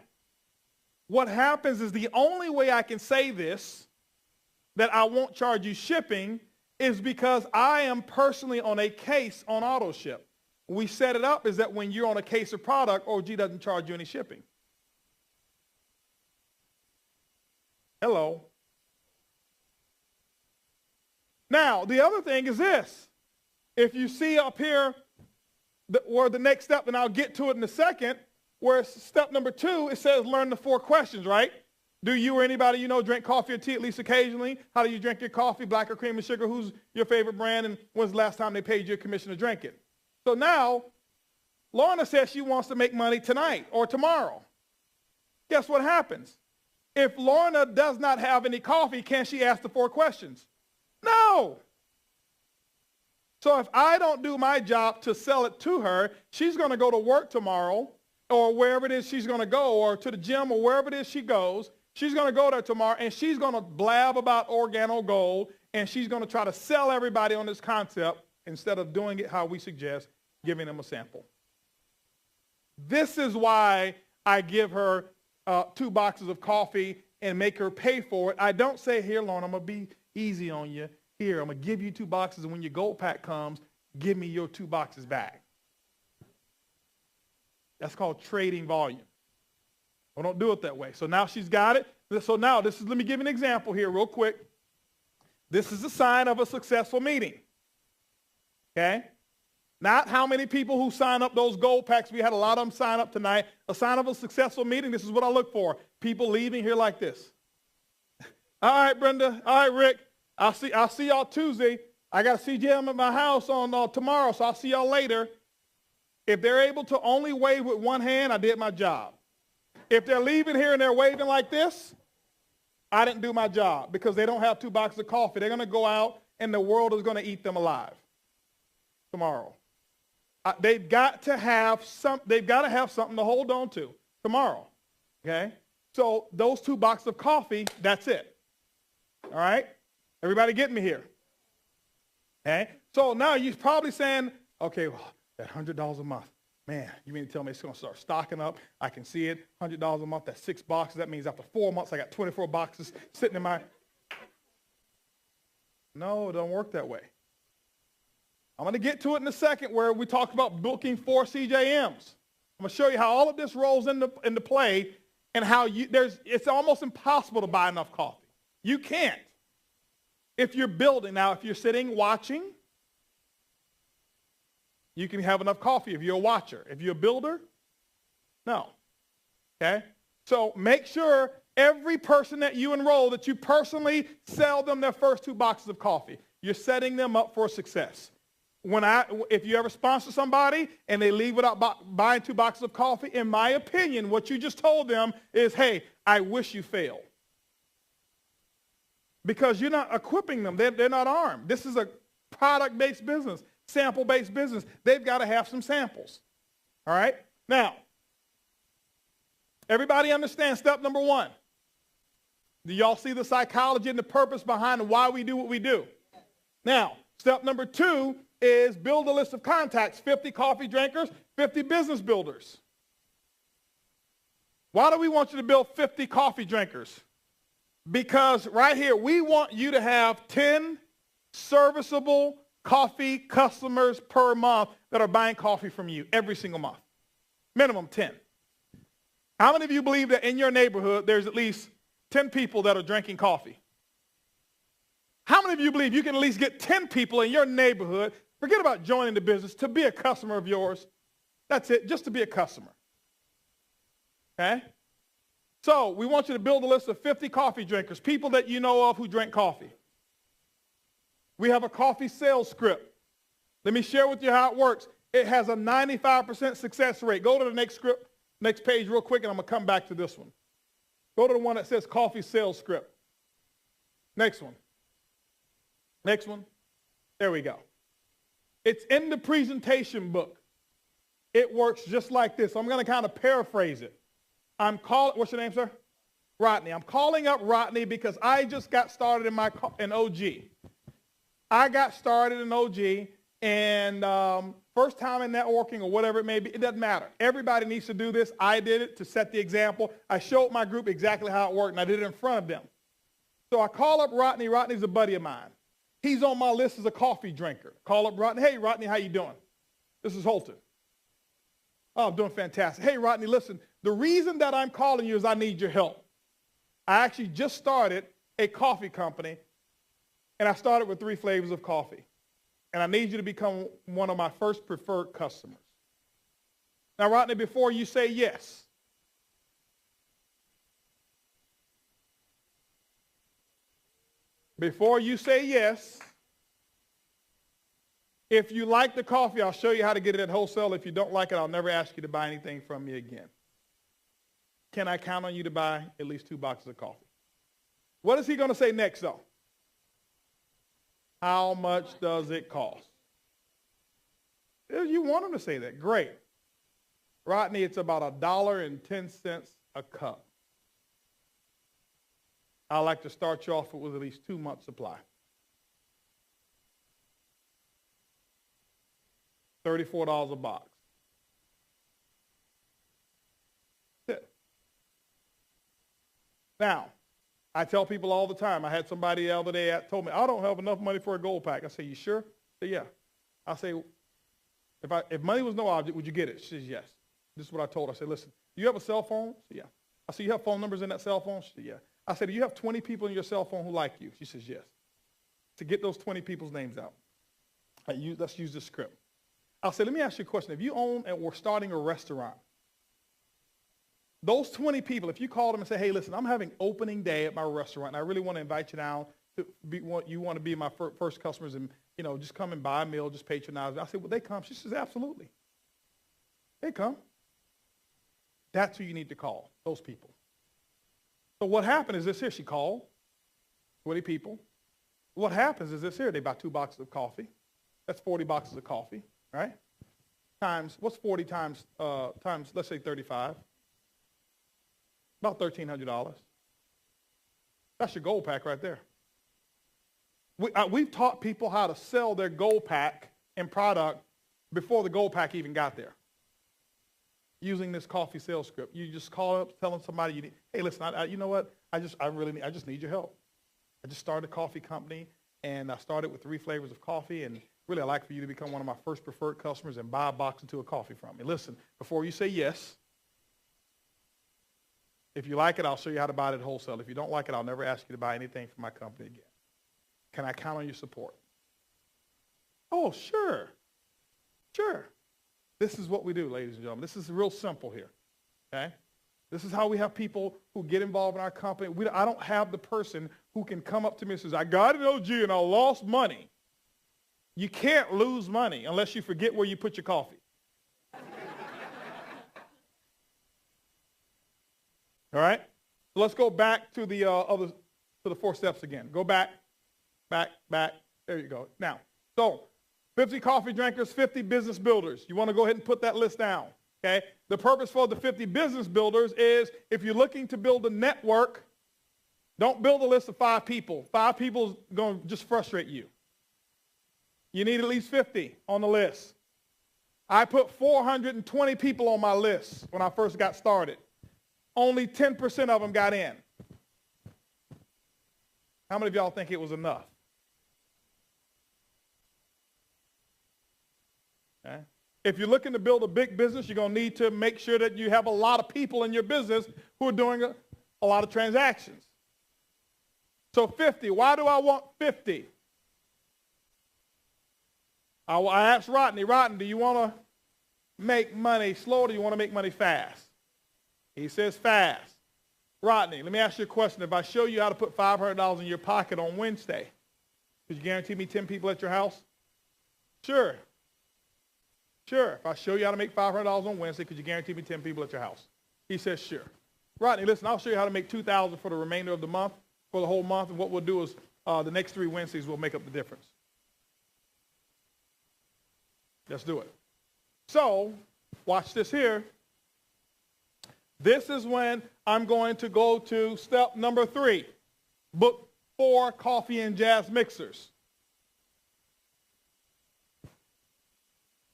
what happens is the only way I can say this, that I won't charge you shipping, is because I am personally on a case on AutoShip. We set it up is that when you're on a case of product, OG doesn't charge you any shipping. Hello. Now, the other thing is this. If you see up here where the next step, and I'll get to it in a second, where step number 2, it says learn the 4 questions, right? Do you or anybody you know drink coffee or tea at least occasionally? How do you drink your coffee, black or cream and sugar? Who's your favorite brand, and when's the last time they paid you a commission to drink it? So now, Lorna says she wants to make money tonight or tomorrow. Guess what happens? If Lorna does not have any coffee, can she ask the 4 questions? No. So if I don't do my job to sell it to her, she's going to go to work tomorrow or wherever it is she's going to go, or to the gym or wherever it is she goes. She's going to go there tomorrow, and she's going to blab about Organo Gold, and she's going to try to sell everybody on this concept instead of doing it how we suggest, giving them a sample. This is why I give her 2 boxes of coffee and make her pay for it. I don't say, here, Lorna, I'm going to be easy on you. Here, I'm going to give you 2 boxes, and when your gold pack comes, give me your 2 boxes back. That's called trading volume. I don't do it that way. So now she's got it. So now let me give you an example here real quick. This is a sign of a successful meeting. Okay? Not how many people who sign up those gold packs. We had a lot of them sign up tonight. A sign of a successful meeting, this is what I look for. People leaving here like this. All right, Brenda. All right, Rick. I'll see y'all Tuesday. I got to see Jim at my house on tomorrow, so I'll see y'all later. If they're able to only wave with one hand, I did my job. If they're leaving here and they're waving like this, I didn't do my job, because they don't have 2 boxes of coffee. They're going to go out, and the world is going to eat them alive tomorrow. They've got to have something to hold on to tomorrow. Okay? So those 2 boxes of coffee, that's it. All right? Everybody get me here? Okay? So now you're probably saying, okay, well, that $100 a month. Man, you mean to tell me it's going to start stocking up? I can see it. $100 a month, that's 6 boxes. That means after 4 months, I got 24 boxes sitting in my... No, it don't work that way. I'm going to get to it in a second, where we talk about booking 4 CJMs. I'm going to show you how all of this rolls into play, and how it's almost impossible to buy enough coffee. You can't. If you're building, now if you're sitting watching, you can have enough coffee if you're a watcher. If you're a builder, no. Okay? So make sure every person that you enroll, that you personally sell them their first 2 boxes of coffee. You're setting them up for success. If you ever sponsor somebody and they leave without buying 2 boxes of coffee, in my opinion, what you just told them is, hey, I wish you failed. Because you're not equipping them. They're not armed. This is a product-based business, sample-based business. They've got to have some samples. All right? Now, everybody understand step number 1. Do y'all see the psychology and the purpose behind why we do what we do? Now, step number 2 is build a list of contacts, 50 coffee drinkers, 50 business builders. Why do we want you to build 50 coffee drinkers? Because right here, we want you to have 10 serviceable coffee customers per month that are buying coffee from you every single month. Minimum 10. How many of you believe that in your neighborhood there's at least 10 people that are drinking coffee? How many of you believe you can at least get 10 people in your neighborhood, forget about joining the business, to be a customer of yours? That's it, just to be a customer. Okay? So we want you to build a list of 50 coffee drinkers, people that you know of who drink coffee. We have a coffee sales script. Let me share with you how it works. It has a 95% success rate. Go to the next page real quick, and I'm going to come back to this one. Go to the one that says coffee sales script. Next one. Next one. There we go. It's in the presentation book. It works just like this. I'm going to kind of paraphrase it. What's your name, sir? Rodney. I'm calling up Rodney because I just got started in OG. I got started in OG, and first time in networking or whatever it may be, it doesn't matter. Everybody needs to do this. I did it to set the example. I showed my group exactly how it worked, and I did it in front of them. So I call up Rodney. Rodney's a buddy of mine. He's on my list as a coffee drinker. Call up Rodney. Hey, Rodney, how you doing? This is Holton. Oh, I'm doing fantastic. Hey, Rodney, listen, the reason that I'm calling you is I need your help. I actually just started a coffee company, and I started with 3 flavors of coffee. And I need you to become one of my first preferred customers. Now, Rodney, before you say yes, if you like the coffee, I'll show you how to get it at wholesale. If you don't like it, I'll never ask you to buy anything from me again. Can I count on you to buy at least 2 boxes of coffee? What is he going to say next, though? How much does it cost? You want him to say that. Great. Rodney, it's about $1.10 a cup. I like to start you off with at least 2 months' supply. $34 a box. That's it. Now, I tell people all the time. I had somebody the other day that told me, I don't have enough money for a gold pack. I say, you sure? I say, yeah. I say, if money was no object, would you get it? She says, yes. This is what I told her. I said, listen, do you have a cell phone? She said, yeah. I said, you have phone numbers in that cell phone? She said, yeah. I said, do you have 20 people in your cell phone who like you? She says, yes. To get those 20 people's names out, let's use this script. I said, let me ask you a question. If you own and were starting a restaurant, those 20 people, if you call them and say, hey, listen, I'm having opening day at my restaurant, and I really want to invite you down. You want to be my first customers and, just come and buy a meal, just patronize me. I said, well, they come. She says, absolutely. They come. That's who you need to call, those people. So what happened is this here. She called 20 people. What happens is this here. They buy 2 boxes of coffee. That's 40 boxes of coffee, right? What's 40 times, let's say 35? About $1,300. That's your gold pack right there. We've taught people how to sell their gold pack and product before the gold pack even got there. Using this coffee sales script. You just call up telling somebody, hey, listen, you know what? I just need your help. I just started a coffee company, and I started with 3 flavors of coffee, and really I'd like for you to become one of my first preferred customers and buy a box or 2 of coffee from me. Listen, before you say yes, if you like it, I'll show you how to buy it at wholesale. If you don't like it, I'll never ask you to buy anything from my company again. Can I count on your support? Oh, sure. Sure. This is what we do, ladies and gentlemen. This is real simple here, okay? This is how we have people who get involved in our company. I don't have the person who can come up to me and says, I got an OG and I lost money. You can't lose money unless you forget where you put your coffee. All right? So let's go back to the 4 steps again. Go back. There you go. Now, so 50 coffee drinkers, 50 business builders. You want to go ahead and put that list down, okay? The purpose for the 50 business builders is if you're looking to build a network, don't build a list of 5 people. 5 people is going to just frustrate you. You need at least 50 on the list. I put 420 people on my list when I first got started. Only 10% of them got in. How many of y'all think it was enough? Okay. If you're looking to build a big business, you're going to need to make sure that you have a lot of people in your business who are doing a lot of transactions. So 50. Why do I want 50? I asked Rodney, do you want to make money slow or do you want to make money fast? He says fast. Rodney, let me ask you a question. If I show you how to put $500 in your pocket on Wednesday, could you guarantee me 10 people at your house? Sure. If I show you how to make $500 on Wednesday, could you guarantee me 10 people at your house? He says sure. Rodney, listen, I'll show you how to make $2,000 for the remainder of the month, for the whole month. And what we'll do is the next 3 Wednesdays will make up the difference. Let's do it. So, watch this here. This is when I'm going to go to step number 3. Book 4 coffee and jazz mixers.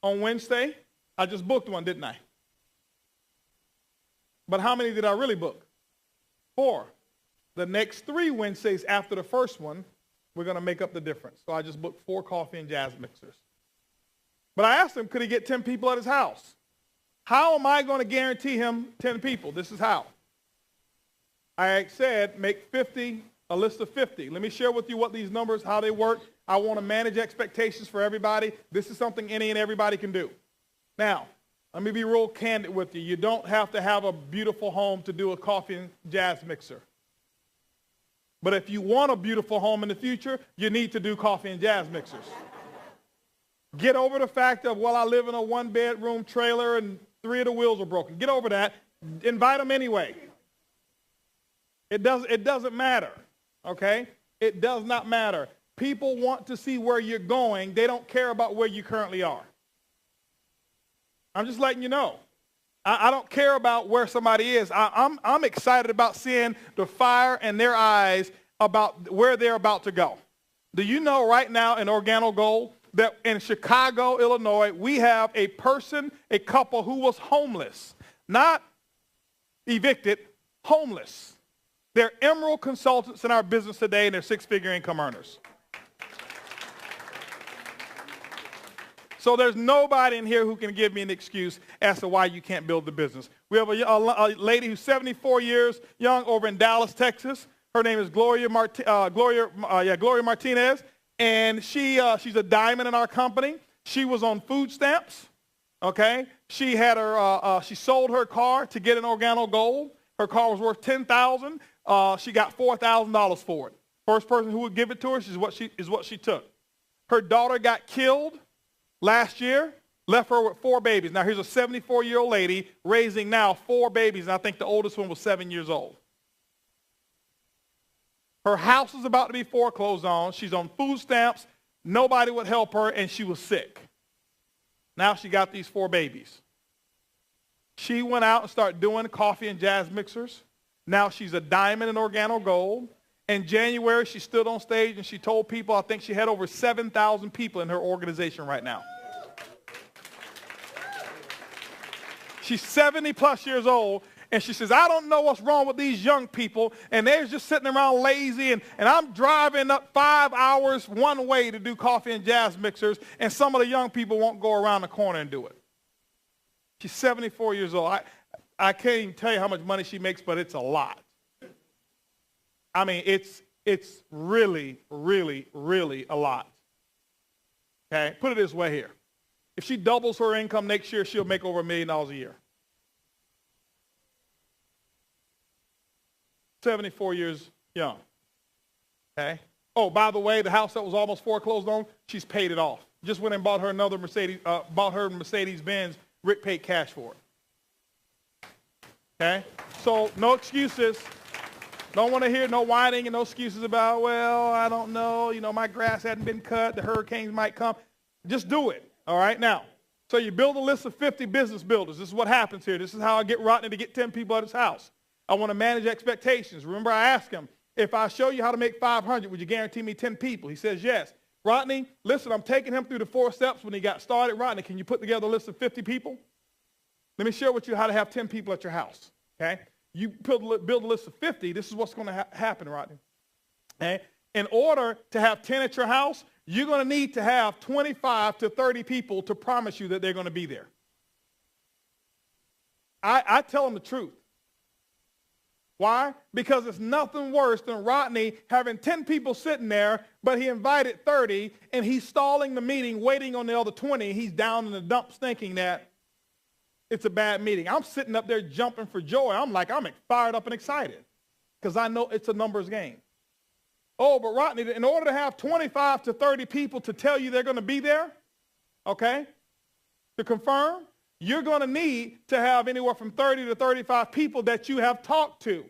On Wednesday, I just booked one, didn't I? But how many did I really book? 4. The next 3 Wednesdays after the first one, we're going to make up the difference. So I just booked 4 coffee and jazz mixers. But I asked him, could he get 10 people at his house? How am I going to guarantee him 10 people? This is how. I said, make 50, a list of 50. Let me share with you what these numbers, how they work. I want to manage expectations for everybody. This is something any and everybody can do. Now, let me be real candid with you. You don't have to have a beautiful home to do a coffee and jazz mixer. But if you want a beautiful home in the future, you need to do coffee and jazz mixers. Get over the fact of, well, I live in a 1-bedroom trailer and 3 of the wheels are broken. Get over that. Invite them anyway. It doesn't matter, okay? It does not matter. People want to see where you're going. They don't care about where you currently are. I'm just letting you know. I don't care about where somebody is. I'm excited about seeing the fire in their eyes about where they're about to go. Do you know right now in Organo Gold that in Chicago, Illinois, we have a couple who was homeless, not evicted, homeless. They're emerald consultants in our business today, and they're 6-figure income earners. So there's nobody in here who can give me an excuse as to why you can't build the business. We have a lady who's 74 years young over in Dallas, Texas. Her name is Gloria Martinez, and she's a diamond in our company. She was on food stamps. Okay, she had she sold her car to get an Organo Gold. Her car was worth $10,000. She got $4,000 for it. First person who would give it to her is what she took. Her daughter got killed last year, left her with 4 babies. Now, here's a 74-year-old lady raising now 4 babies, and I think the oldest one was 7 years old. Her house is about to be foreclosed on. She's on food stamps. Nobody would help her, and she was sick. Now she got these 4 babies. She went out and started doing coffee and jazz mixers. Now she's a diamond in Organo Gold. In January, she stood on stage and she told people, I think she had over 7,000 people in her organization right now. She's 70-plus years old, and she says, I don't know what's wrong with these young people, and they're just sitting around lazy, and I'm driving up 5 hours one way to do coffee and jazz mixers, and some of the young people won't go around the corner and do it. She's 74 years old. I can't even tell you how much money she makes, but it's a lot. I mean, it's really, really, really a lot. Okay? Put it this way here. If she doubles her income next year, she'll make over $1 million a year. 74 years young. Okay? Oh, by the way, the house that was almost foreclosed on, she's paid it off. Just went and bought her another Mercedes-Benz. Rick paid cash for it. Okay? So no excuses. Don't want to hear no whining and no excuses about, well, I don't know, my grass hadn't been cut, the hurricanes might come. Just do it, all right? Now, so you build a list of 50 business builders. This is what happens here. This is how I get Rodney to get 10 people at his house. I want to manage expectations. Remember, I asked him, if I show you how to make 500, would you guarantee me 10 people? He says, yes. Rodney, listen, I'm taking him through the 4 steps when he got started. Rodney, can you put together a list of 50 people? Let me share with you how to have 10 people at your house, okay? You build a list of 50, this is what's going to happen, Rodney. Okay? In order to have 10 at your house, you're going to need to have 25 to 30 people to promise you that they're going to be there. I tell them the truth. Why? Because it's nothing worse than Rodney having 10 people sitting there, but he invited 30, and he's stalling the meeting, waiting on the other 20. He's down in the dumps thinking that it's a bad meeting. I'm sitting up there jumping for joy. I'm fired up and excited because I know it's a numbers game. Oh, but Rodney, in order to have 25 to 30 people to tell you they're going to be there, okay, to confirm, you're going to need to have anywhere from 30 to 35 people that you have talked to.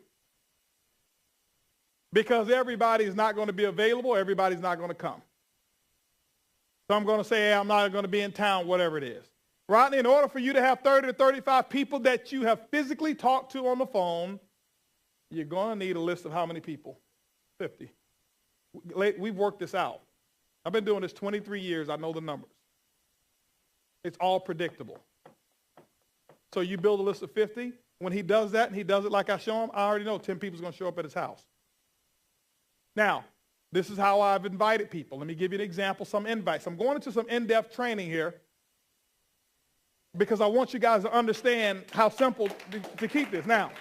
Because everybody is not going to be available. Everybody's not going to come. So I'm going to say, hey, I'm not going to be in town, whatever it is. Rodney, in order for you to have 30 to 35 people that you have physically talked to on the phone, you're going to need a list of how many people? 50. We've worked this out. I've been doing this 23 years. I know the numbers. It's all predictable. So you build a list of 50. When he does that and he does it like I show him, I already know 10 people is going to show up at his house. Now, this is how I've invited people. Let me give you an example, some invites. I'm going into some in-depth training here because I want you guys to understand how simple to keep this. Now,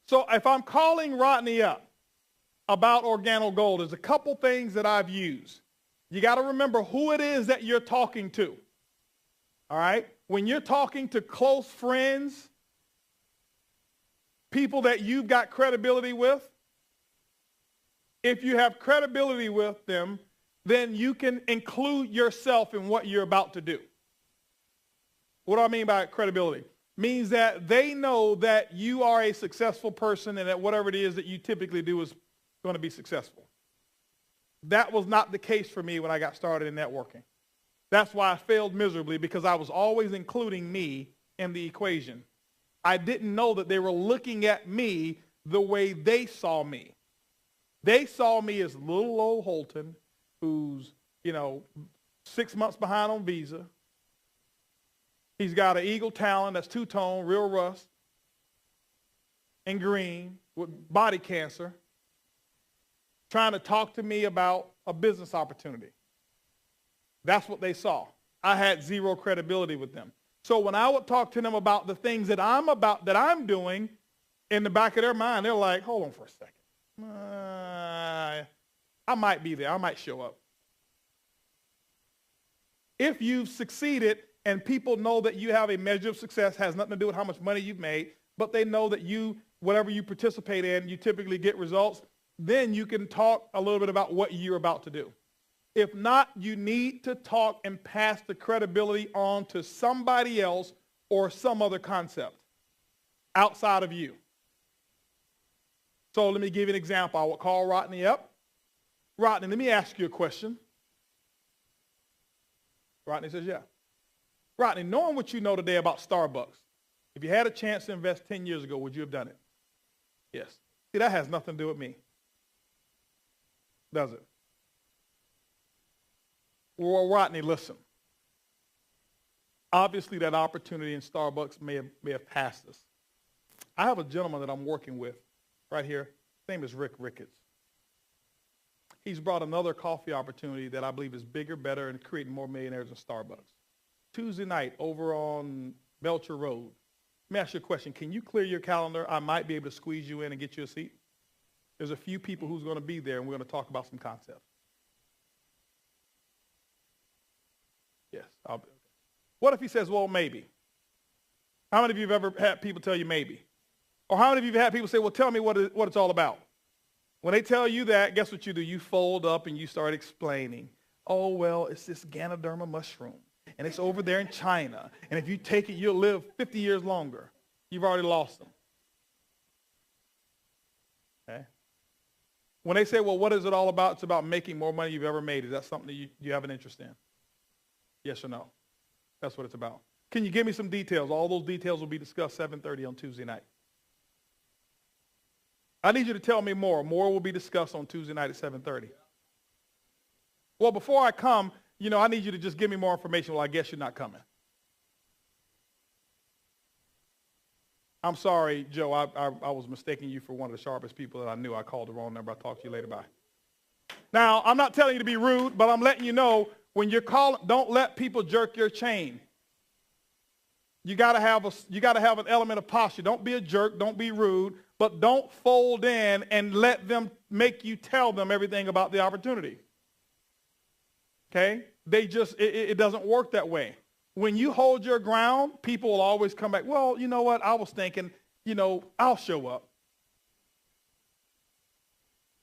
so if I'm calling Rodney up about Organo Gold, there's a couple things that I've used. You got to remember who it is that you're talking to. All right? When you're talking to close friends, people that you've got credibility with, if you have credibility with them, then you can include yourself in what you're about to do. What do I mean by credibility? Means that they know that you are a successful person and that whatever it is that you typically do is going to be successful. That was not the case for me when I got started in networking. That's why I failed miserably, because I was always including me in the equation. I didn't know that they were looking at me the way they saw me. They saw me as little old Holton, who's, 6 months behind on visa. He's got an Eagle Talon that's two-tone, real rust, and green, with body cancer, trying to talk to me about a business opportunity. That's what they saw. I had zero credibility with them. So when I would talk to them about the things that I'm doing, in the back of their mind, they're like, hold on for a second. I might be there. I might show up. If you've succeeded and people know that you have a measure of success, has nothing to do with how much money you've made, but they know that whatever you participate in, you typically get results, then you can talk a little bit about what you're about to do. If not, you need to talk and pass the credibility on to somebody else or some other concept outside of you. So let me give you an example. I will call Rodney up. Rodney, let me ask you a question. Rodney says, yeah. Rodney, knowing what you know today about Starbucks, if you had a chance to invest 10 years ago, would you have done it? Yes. See, that has nothing to do with me. Does it? Well, Rodney, listen. Obviously, that opportunity in Starbucks may have passed us. I have a gentleman that I'm working with right here. His name is Rick Ricketts. He's brought another coffee opportunity that I believe is bigger, better, and creating more millionaires than Starbucks. Tuesday night over on Belcher Road. Let me ask you a question. Can you clear your calendar? I might be able to squeeze you in and get you a seat. There's a few people who's going to be there, and we're going to talk about some concepts. Yes. I'll be okay. What if he says, well, maybe? How many of you have ever had people tell you maybe? Or how many of you have had people say, well, tell me what it's all about? When they tell you that, guess what you do? You fold up and you start explaining. Oh, well, it's this Ganoderma mushroom, and it's over there in China, and if you take it, you'll live 50 years longer. You've already lost them. Okay? When they say, well, what is it all about? It's about making more money you've ever made. Is that something that you have an interest in? Yes or no? That's what it's about. Can you give me some details? All those details will be discussed 7:30 on Tuesday night. I need you to tell me more. More will be discussed on Tuesday night at 7:30. Well, before I come, I need you to just give me more information. Well, I guess you're not coming. I'm sorry, Joe. I was mistaking you for one of the sharpest people that I knew. I called the wrong number. I'll talk to you later. Bye. Now, I'm not telling you to be rude, but I'm letting you know when you're calling, don't let people jerk your chain. You got to have an element of posture. Don't be a jerk. Don't be rude. But don't fold in and let them make you tell them everything about the opportunity. Okay? It doesn't work that way. When you hold your ground, people will always come back, well, you know what? I was thinking, I'll show up.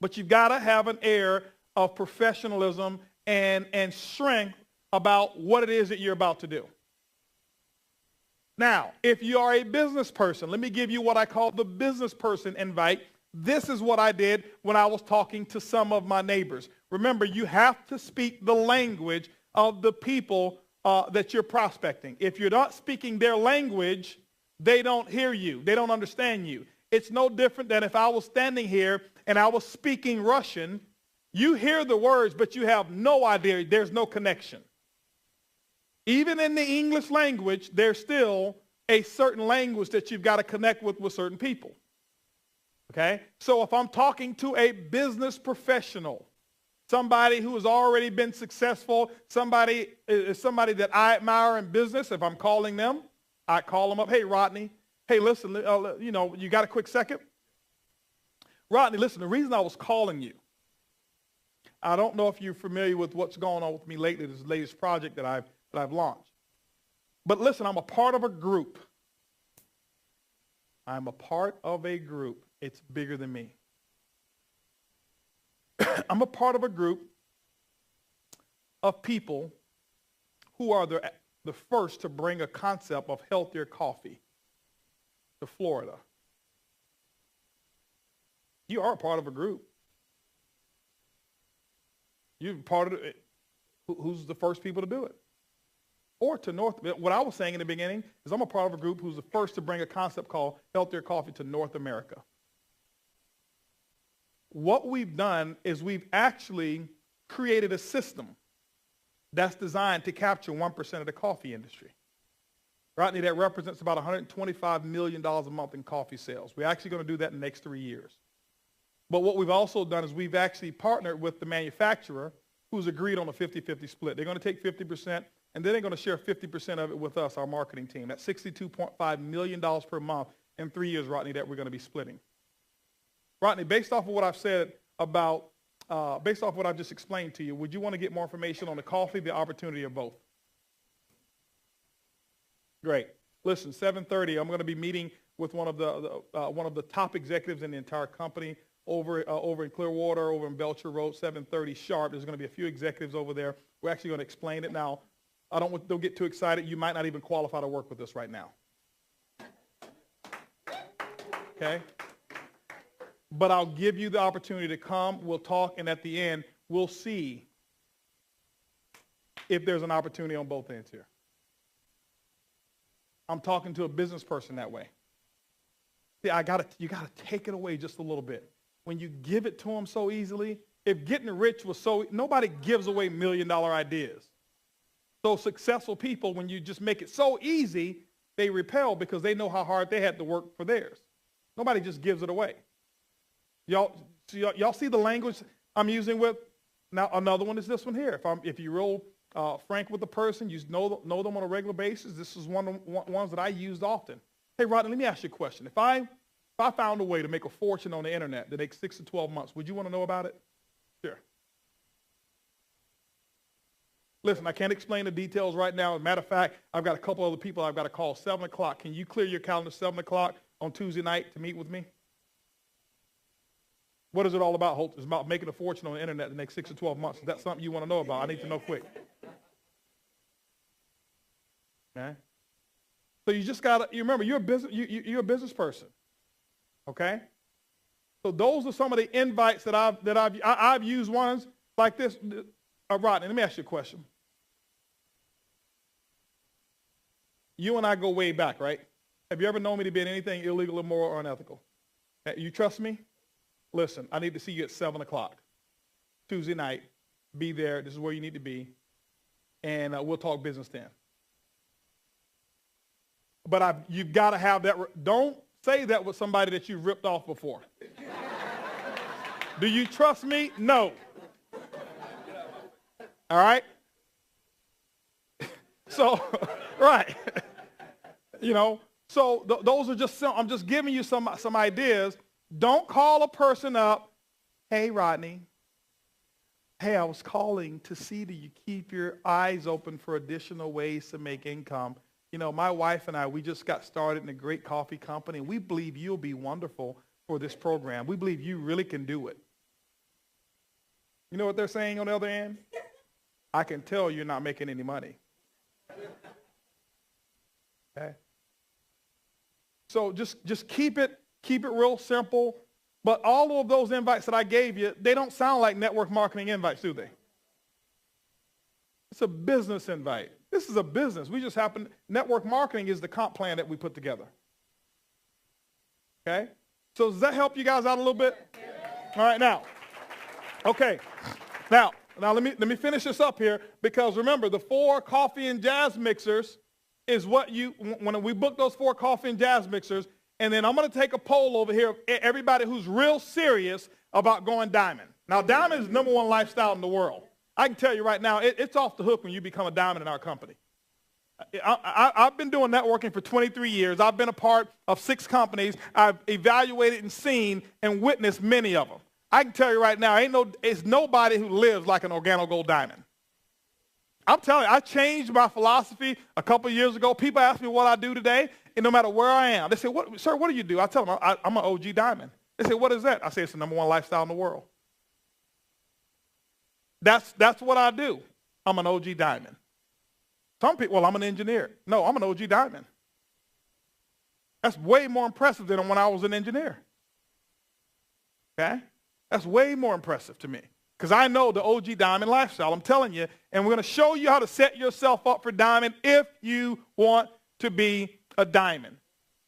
But you've got to have an air of professionalism and strength about what it is that you're about to do. Now, if you are a business person, let me give you what I call the business person invite. This is what I did when I was talking to some of my neighbors. Remember, you have to speak the language of the people that you're prospecting. If you're not speaking their language, they don't hear you. They don't understand you. It's no different than if I was standing here and I was speaking Russian. You hear the words, but you have no idea. There's no connection. Even in the English language, there's still a certain language that you've got to connect with certain people. Okay? So if I'm talking to a business professional, somebody who has already been successful, somebody that I admire in business, if I'm calling them, I call them up. Hey, Rodney. Hey, listen, you got a quick second? Rodney, listen, the reason I was calling you, I don't know if you're familiar with what's going on with me lately, this latest project that I've launched. But listen, I'm a part of a group. I'm a part of a group. It's bigger than me. I'm a part of a group of people who are the first to bring a concept of healthier coffee to Florida. You are a part of a group. You're part of it. Who's the first people to do it? Or to North, what I was saying in the beginning is I'm a part of a group who's the first to bring a concept called healthier coffee to North America. What we've done is we've actually created a system that's designed to capture 1% of the coffee industry. Rodney, that represents about $125 million a month in coffee sales. We're actually going to do that in the next 3 years. But what we've also done is we've actually partnered with the manufacturer who's agreed on a 50-50 split. They're going to take 50%, and then they're going to share 50% of it with us, our marketing team. That's $62.5 million per month in 3 years, Rodney, that we're going to be splitting. Rodney, based off of what I've said about, based off what I've just explained to you, would you want to get more information on the coffee, the opportunity, or both? Great. Listen, 7:30, I'm going to be meeting with one of the top executives in the entire company over in Clearwater, over in Belcher Road, 7:30 sharp. There's going to be a few executives over there. We're actually going to explain it now. Don't get too excited. You might not even qualify to work with us right now. Okay? But I'll give you the opportunity to come. We'll talk, and at the end, we'll see if there's an opportunity on both ends here. I'm talking to a business person that way. See, you gotta take it away just a little bit. When you give it to them so easily, if getting rich was nobody gives away $1 million ideas. So successful people, when you just make it so easy, they repel because they know how hard they had to work for theirs. Nobody just gives it away. Y'all see the language I'm using with? Now, another one is this one here. If you roll frank with the person, you know them on a regular basis, this is one of the ones that I used often. Hey, Rodney, let me ask you a question. If I found a way to make a fortune on the internet that takes 6 to 12 months, would you want to know about it? Sure. Listen, I can't explain the details right now. As a matter of fact, I've got a couple other people I've got to call 7 o'clock. Can you clear your calendar 7 o'clock on Tuesday night to meet with me? What is it all about, Holton? It's about making a fortune on the internet the next 6 to 12 months. Is that something you want to know about? I need to know quick. Okay? So you just got to, remember, you're a business person. Okay? So those are some of the invites that I've used ones like this. Rodney, let me ask you a question. You and I go way back, right? Have you ever known me to be in anything illegal, immoral, or unethical? You trust me? Listen, I need to see you at 7 o'clock. Tuesday night. Be there. This is where you need to be. And we'll talk business then. But you've got to have that. Don't say that with somebody that you've ripped off before. Do you trust me? No. All right? So, right. So those are just I'm just giving you some ideas. Don't call a person up, hey, Rodney, hey, I was calling to see that you keep your eyes open for additional ways to make income. My wife and I, we just got started in a great coffee company, and we believe you'll be wonderful for this program. We believe you really can do it. You know what they're saying on the other end? I can tell you're not making any money. Okay? So just keep it real simple. But all of those invites that I gave you, they don't sound like network marketing invites, do they? It's a business invite. This is a business. Network marketing is the comp plan that we put together. Okay? So does that help you guys out a little bit? All right, now. Okay. Now let me finish this up here, because remember, the 4 coffee and jazz mixers is what when we book those 4 coffee and jazz mixers, and then I'm going to take a poll over here of everybody who's real serious about going diamond. Now, diamond is the #1 lifestyle in the world. I can tell you right now, it's off the hook when you become a diamond in our company. I've been doing networking for 23 years. I've been a part of 6 companies. I've evaluated and seen and witnessed many of them. I can tell you right now, it's nobody who lives like an Organo Gold Diamond. I'm telling you, I changed my philosophy a couple of years ago. People ask me what I do today, and no matter where I am, they say, "Sir, what do you do?" I tell them, I'm an OG Diamond. They say, "What is that?" I say, "It's the #1 lifestyle in the world." That's what I do. I'm an OG Diamond. Some people, well, I'm an engineer. No, I'm an OG Diamond. That's way more impressive than when I was an engineer. Okay? That's way more impressive to me, because I know the OG Diamond lifestyle. I'm telling you, and we're going to show you how to set yourself up for diamond if you want to be a diamond.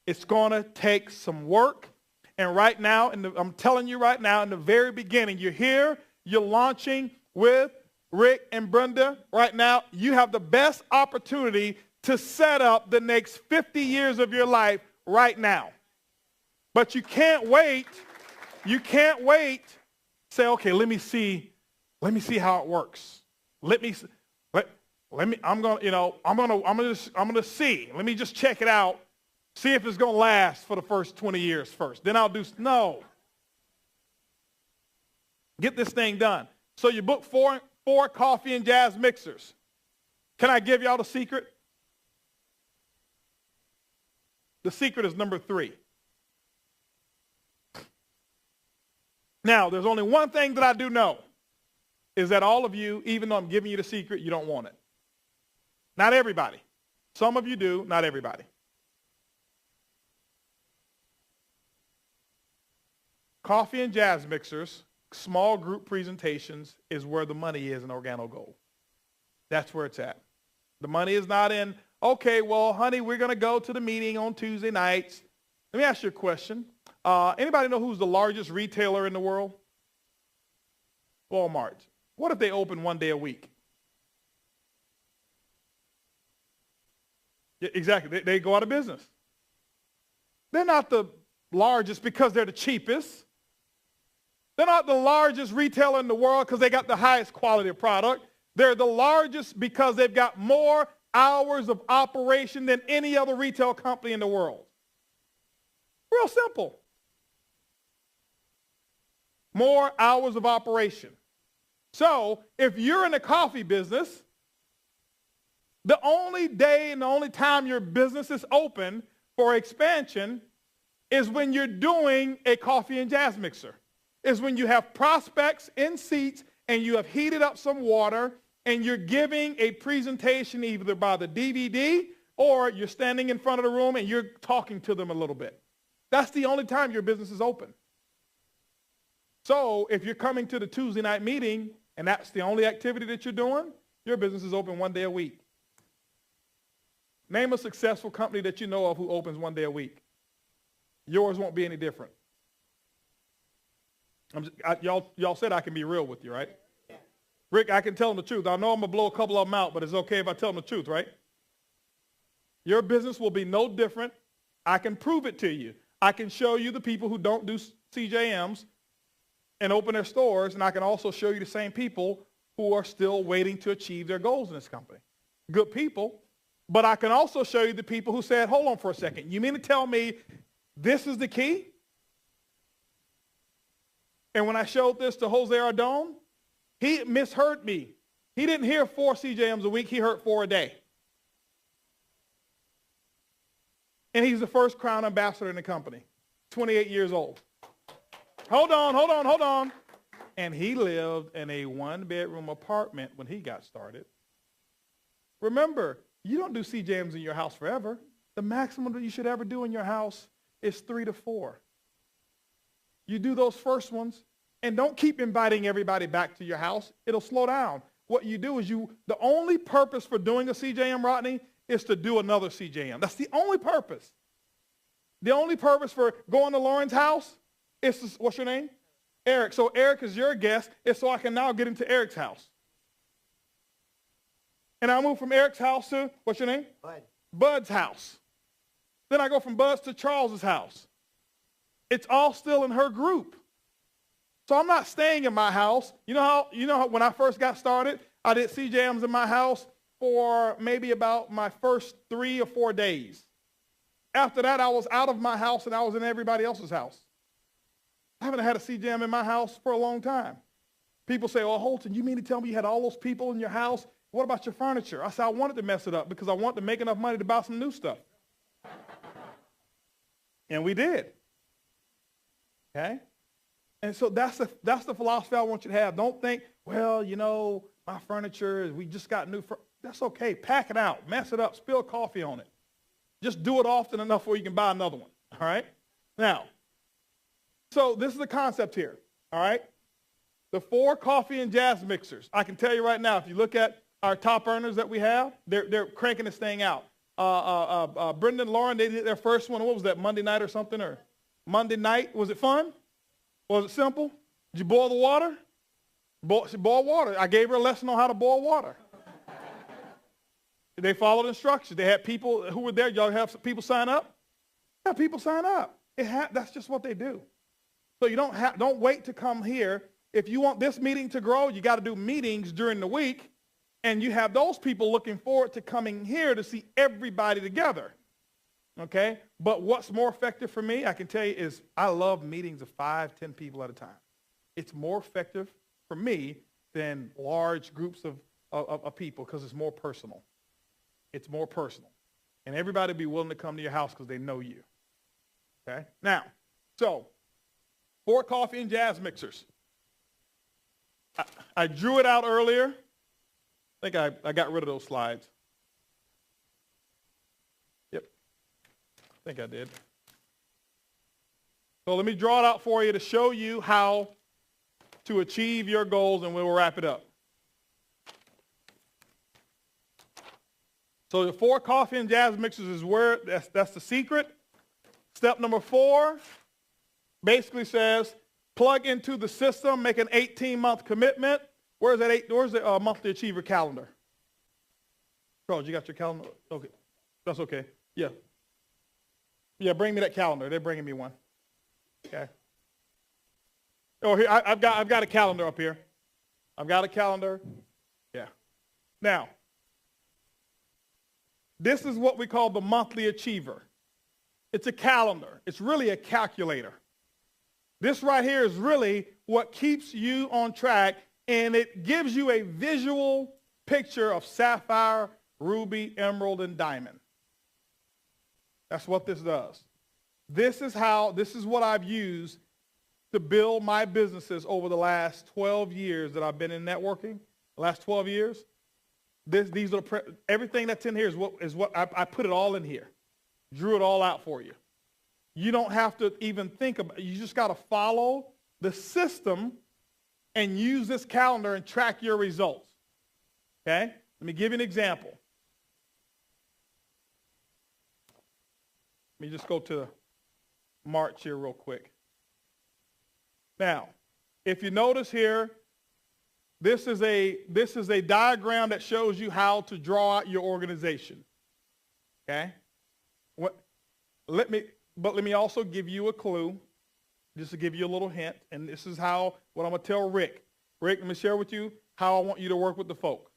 It's going to take some work. And right now, I'm telling you right now, in the very beginning, you're here, you're launching with Rick and Brenda. Right now, you have the best opportunity to set up the next 50 years of your life right now. But you can't wait. You can't wait. Say, okay, let me see how it works. I'm gonna see. Let me just check it out. See if it's gonna last for the first 20 years first. Then I'll do no. Get this thing done. So you book 4 coffee and jazz mixers. Can I give y'all the secret? The secret is number 3. Now, there's only one thing that I do know, is that all of you, even though I'm giving you the secret, you don't want it. Not everybody. Some of you do, not everybody. Coffee and jazz mixers, small group presentations, is where the money is in Organo Gold. That's where it's at. The money is not in, okay, well, honey, we're going to go to the meeting on Tuesday nights. Let me ask you a question. Anybody know who's the largest retailer in the world? Walmart. What if they open 1 day a week? Yeah, exactly. They go out of business. They're not the largest because they're the cheapest. They're not the largest retailer in the world because they got the highest quality of product. They're the largest because they've got more hours of operation than any other retail company in the world. Real simple. More hours of operation. So if you're in the coffee business, the only day and the only time your business is open for expansion is when you're doing a coffee and jazz mixer. Is when you have prospects in seats and you have heated up some water and you're giving a presentation either by the DVD or you're standing in front of the room and you're talking to them a little bit. That's the only time your business is open. So if you're coming to the Tuesday night meeting and that's the only activity that you're doing, your business is open 1 day a week. Name a successful company that you know of who opens 1 day a week. Yours won't be any different. Y'all said I can be real with you, right? Rick, I can tell them the truth. I know I'm going to blow a couple of them out, but it's okay if I tell them the truth, right? Your business will be no different. I can prove it to you. I can show you the people who don't do CJMs and open their stores, and I can also show you the same people who are still waiting to achieve their goals in this company. Good people, but I can also show you the people who said, hold on for a second, you mean to tell me this is the key? And when I showed this to Jose Ardon, he misheard me. He didn't hear 4 CJMs a week, he heard 4 a day. And he's the first Crown Ambassador in the company, 28 years old. Hold on. And he lived in a 1-bedroom apartment when he got started. Remember, you don't do CJMs in your house forever. The maximum that you should ever do in your house is 3 to 4. You do those first ones, and don't keep inviting everybody back to your house. It'll slow down. What you do is the only purpose for doing a CJM, Rodney, is to do another CJM. That's the only purpose. The only purpose for going to Lauren's house is, what's your name? Eric. So Eric is your guest, is so I can now get into Eric's house. And I move from Eric's house to, what's your name? Bud. Bud's house. Then I go from Bud's to Charles's house. It's all still in her group. So I'm not staying in my house. You know how when I first got started, I did CJMs in my house for maybe about my first 3 or 4 days. After that, I was out of my house and I was in everybody else's house. I haven't had a CJM in my house for a long time. People say, oh, Holton, you mean to tell me you had all those people in your house? What about your furniture? I said, I wanted to mess it up because I wanted to make enough money to buy some new stuff. And we did. Okay? And so that's the philosophy I want you to have. Don't think, well, my furniture, we just got new furniture. That's okay. Pack it out. Mess it up. Spill coffee on it. Just do it often enough where you can buy another one. All right? Now, so this is the concept here. All right? The 4 coffee and jazz mixers. I can tell you right now, if you look at our top earners that we have, they're cranking this thing out. Brenda and Lauren, they did their first one. What was that, Monday night or something? Or Monday night? Was it fun? Was it simple? Did you boil the water? She boiled water. I gave her a lesson on how to boil water. They followed instructions. They had people who were there. Y'all have people sign up? Yeah, people sign up. That's just what they do. So you don't wait to come here. If you want this meeting to grow, you got to do meetings during the week, and you have those people looking forward to coming here to see everybody together. Okay? But what's more effective for me, I can tell you, is I love meetings of 5, 10 people at a time. It's more effective for me than large groups of people because it's more personal. It's more personal. And everybody will be willing to come to your house because they know you. Okay? Now, so 4 coffee and jazz mixers. I drew it out earlier. I think I got rid of those slides. Yep. I think I did. So let me draw it out for you to show you how to achieve your goals, and we'll wrap it up. So the 4 coffee and jazz mixers is where, that's the secret. Step number 4 basically says, plug into the system, make an 18-month commitment. Where's the monthly achiever calendar? Charles, you got your calendar? Okay. That's okay. Yeah. Yeah, bring me that calendar. They're bringing me one. Okay. Oh, here, I've got a calendar up here. I've got a calendar. Yeah. Now, this is what we call the monthly achiever. It's a calendar. It's really a calculator. This right here is really what keeps you on track, and it gives you a visual picture of sapphire, ruby, emerald, and diamond. That's what this does. This is what I've used to build my businesses over the last 12 years that I've been in networking. The last 12 years. These are everything that's in here is what I put it all in here. Drew it all out for you. You don't have to even think about it. You just got to follow the system and use this calendar and track your results. Okay? Let me give you an example. Let me just go to March here real quick. Now, if you notice here, this is a diagram that shows you how to draw out your organization. Okay? Let me also give you a clue, just to give you a little hint, and this is what I'm going to tell Rick. Rick, let me share with you how I want you to work with the folk.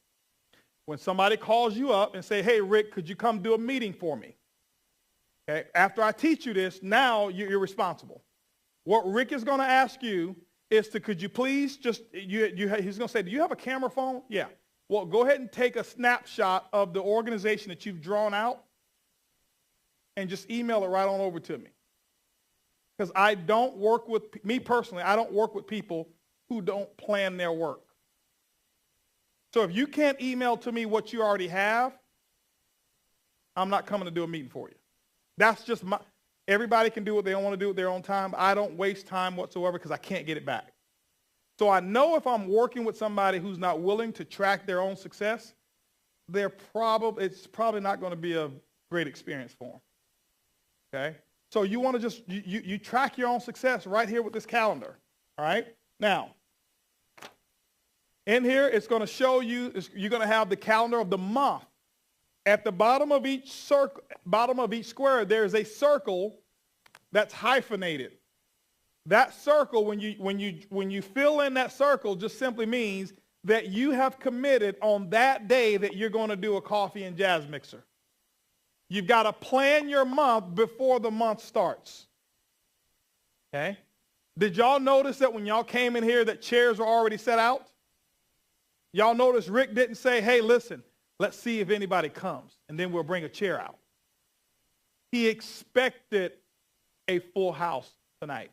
When somebody calls you up and say, hey, Rick, could you come do a meeting for me? Okay? After I teach you this, now you're responsible. What Rick is going to ask you is could you please he's going to say, do you have a camera phone? Yeah. Well, go ahead and take a snapshot of the organization that you've drawn out and just email it right on over to me. Because I don't work with people who don't plan their work. So if you can't email to me what you already have, I'm not coming to do a meeting for you. That's just Everybody can do what they want to do at their own time. I don't waste time whatsoever because I can't get it back. So I know if I'm working with somebody who's not willing to track their own success, it's probably not going to be a great experience for them. Okay? So you want to just, you track your own success right here with this calendar. All right? Now, in here, it's going to show you, you're going to have the calendar of the month. At the bottom of each circle, bottom of each square, there's a circle that's hyphenated. That circle, when you fill in that circle, just simply means that you have committed on that day that you're going to do a coffee and jazz mixer. You've got to plan your month before the month starts. Okay? Did y'all notice that when y'all came in here that chairs were already set out? Y'all notice Rick didn't say, hey, listen, let's see if anybody comes, and then we'll bring a chair out. He expected a full house tonight.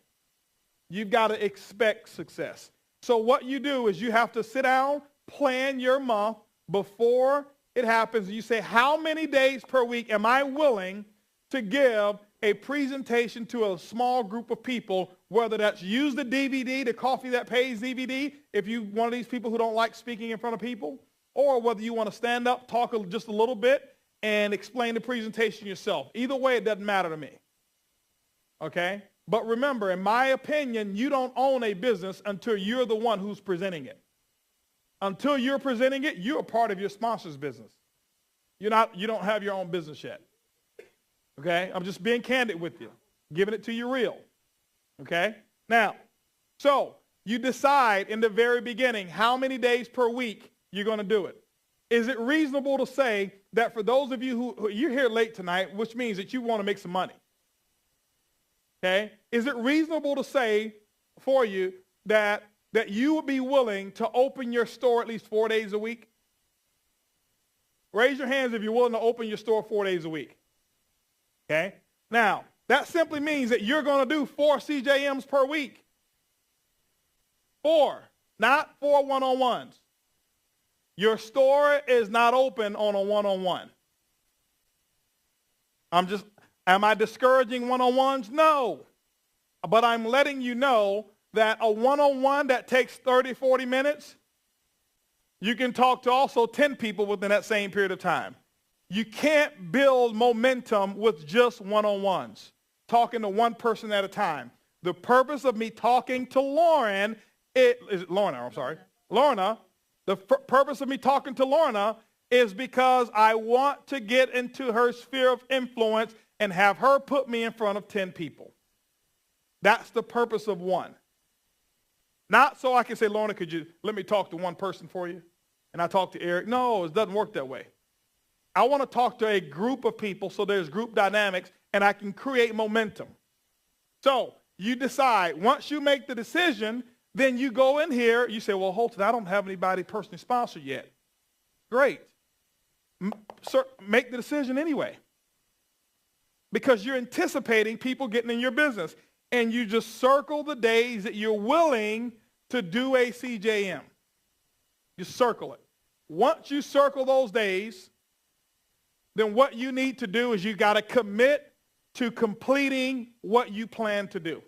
You've got to expect success. So what you do is you have to sit down, plan your month before it happens. You say, how many days per week am I willing to give a presentation to a small group of people, whether that's use the DVD, the Coffee That Pays DVD, if you're one of these people who don't like speaking in front of people, or whether you want to stand up, talk just a little bit, and explain the presentation yourself. Either way, it doesn't matter to me. Okay? But remember, in my opinion, you don't own a business until you're the one who's presenting it. Until you're presenting it, you're a part of your sponsor's business. You don't have your own business yet. Okay? I'm just being candid with you, giving it to you real. Okay? Now, so you decide in the very beginning how many days per week you're going to do it. Is it reasonable to say that for those of you who you're here late tonight, which means that you want to make some money? Okay? Is it reasonable to say for you that you would be willing to open your store at least 4 days a week? Raise your hands if you're willing to open your store 4 days a week. Okay? Now, that simply means that you're going to do 4 CJMs per week. 4, not 4 one-on-ones. Your store is not open on a one-on-one. Am I discouraging one-on-ones? No. But I'm letting you know that a one-on-one that takes 30, 40 minutes, you can talk to also 10 people within that same period of time. You can't build momentum with just one-on-ones, talking to one person at a time. The purpose of me talking to Lorna, the purpose of me talking to Lorna is because I want to get into her sphere of influence and have her put me in front of 10 people. That's the purpose of one. Not so I can say, Lorna, could you let me talk to one person for you? And I talk to Eric. No, it doesn't work that way. I want to talk to a group of people so there's group dynamics and I can create momentum. So you decide, once you make the decision, then you go in here, you say, well, Holton, I don't have anybody personally sponsored yet. Great. Make the decision anyway. Because you're anticipating people getting in your business. And you just circle the days that you're willing to do a CJM. You circle it. Once you circle those days, then what you need to do is you got to commit to completing what you plan to do.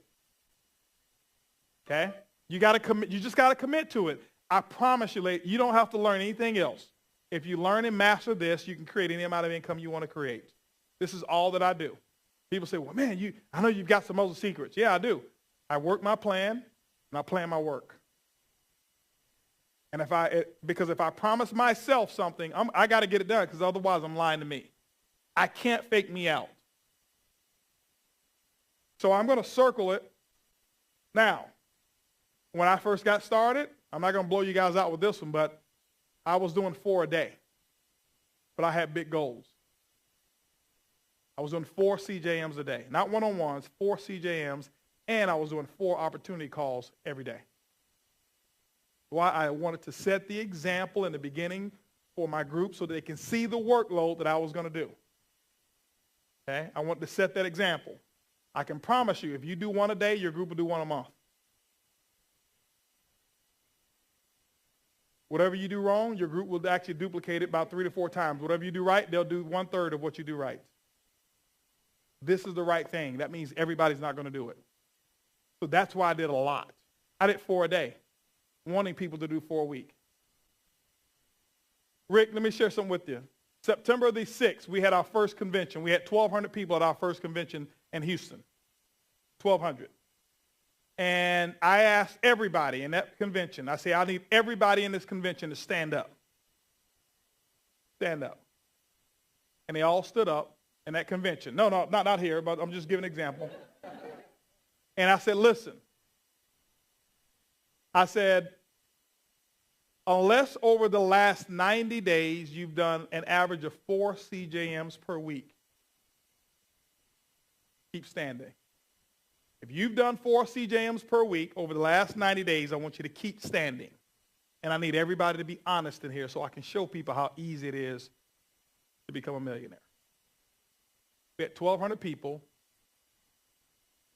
Okay? You just got to commit to it. I promise you, ladies, you don't have to learn anything else. If you learn and master this, you can create any amount of income you want to create. This is all that I do. People say, well, man, I know you've got some other secrets. Yeah, I do. I work my plan, and I plan my work. And because if I promise myself something, I got to get it done because otherwise I'm lying to me. I can't fake me out. So I'm going to circle it. Now, when I first got started, I'm not going to blow you guys out with this one, but I was doing 4 a day. But I had big goals. I was doing 4 CJMs a day. Not one-on-ones, 4 CJMs, and I was doing 4 opportunity calls every day. Why? I wanted to set the example in the beginning for my group so they can see the workload that I was going to do. Okay? I want to set that example. I can promise you, if you do 1 a day, your group will do 1 a month. Whatever you do wrong, your group will actually duplicate it about 3 to 4 times. Whatever you do right, they'll do 1/3 of what you do right. this is the right thing. That means everybody's not going to do it. So that's why I did a lot. I did 4 a day, wanting people to do 4 a week. Rick, let me share something with you. September the 6th, we had our first convention. We had 1,200 people at our first convention in Houston. 1,200. And I asked everybody in that convention, I say, I need everybody in this convention to stand up. Stand up. And they all stood up in that convention. No, not here, but I'm just giving an example. And I said, listen. I said, unless over the last 90 days you've done an average of 4 CJMs per week, keep standing. If you've done 4 CJMs per week over the last 90 days, I want you to keep standing. And I need everybody to be honest in here so I can show people how easy it is to become a millionaire. We had 1,200 people.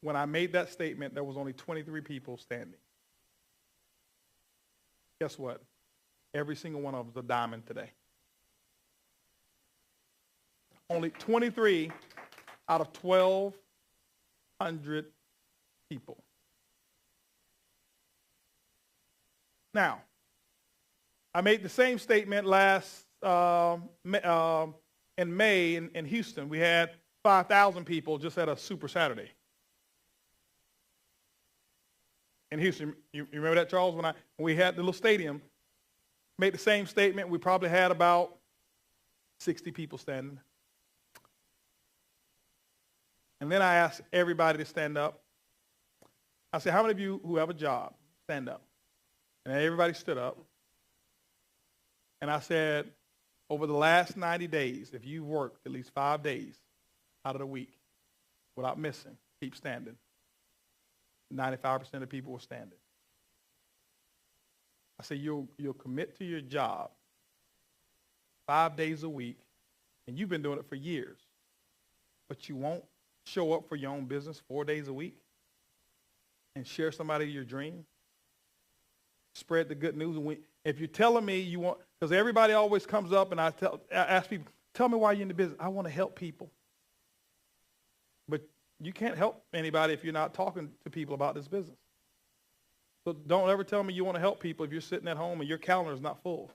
When I made that statement, there was only 23 people standing. Guess what? Every single one of them is a diamond today. Only 23 out of 1,200 people. Now, I made the same statement last in May in Houston. We had 5,000 people just at a Super Saturday. In Houston, you remember that, Charles? When we had the little stadium, made the same statement. We probably had about 60 people standing. And then I asked everybody to stand up. I said, how many of you who have a job, stand up? And everybody stood up. And I said, over the last 90 days, if you worked at least 5 days out of the week without missing, keep standing. 95% of people were standing. I said, you'll commit to your job 5 days a week, and you've been doing it for years, but you won't show up for your own business 4 days a week and share somebody your dream, spread the good news. And if you're telling me you want, because everybody always comes up and I ask people, tell me why you're in the business. I want to help people. But you can't help anybody if you're not talking to people about this business. So don't ever tell me you want to help people if you're sitting at home and your calendar is not full.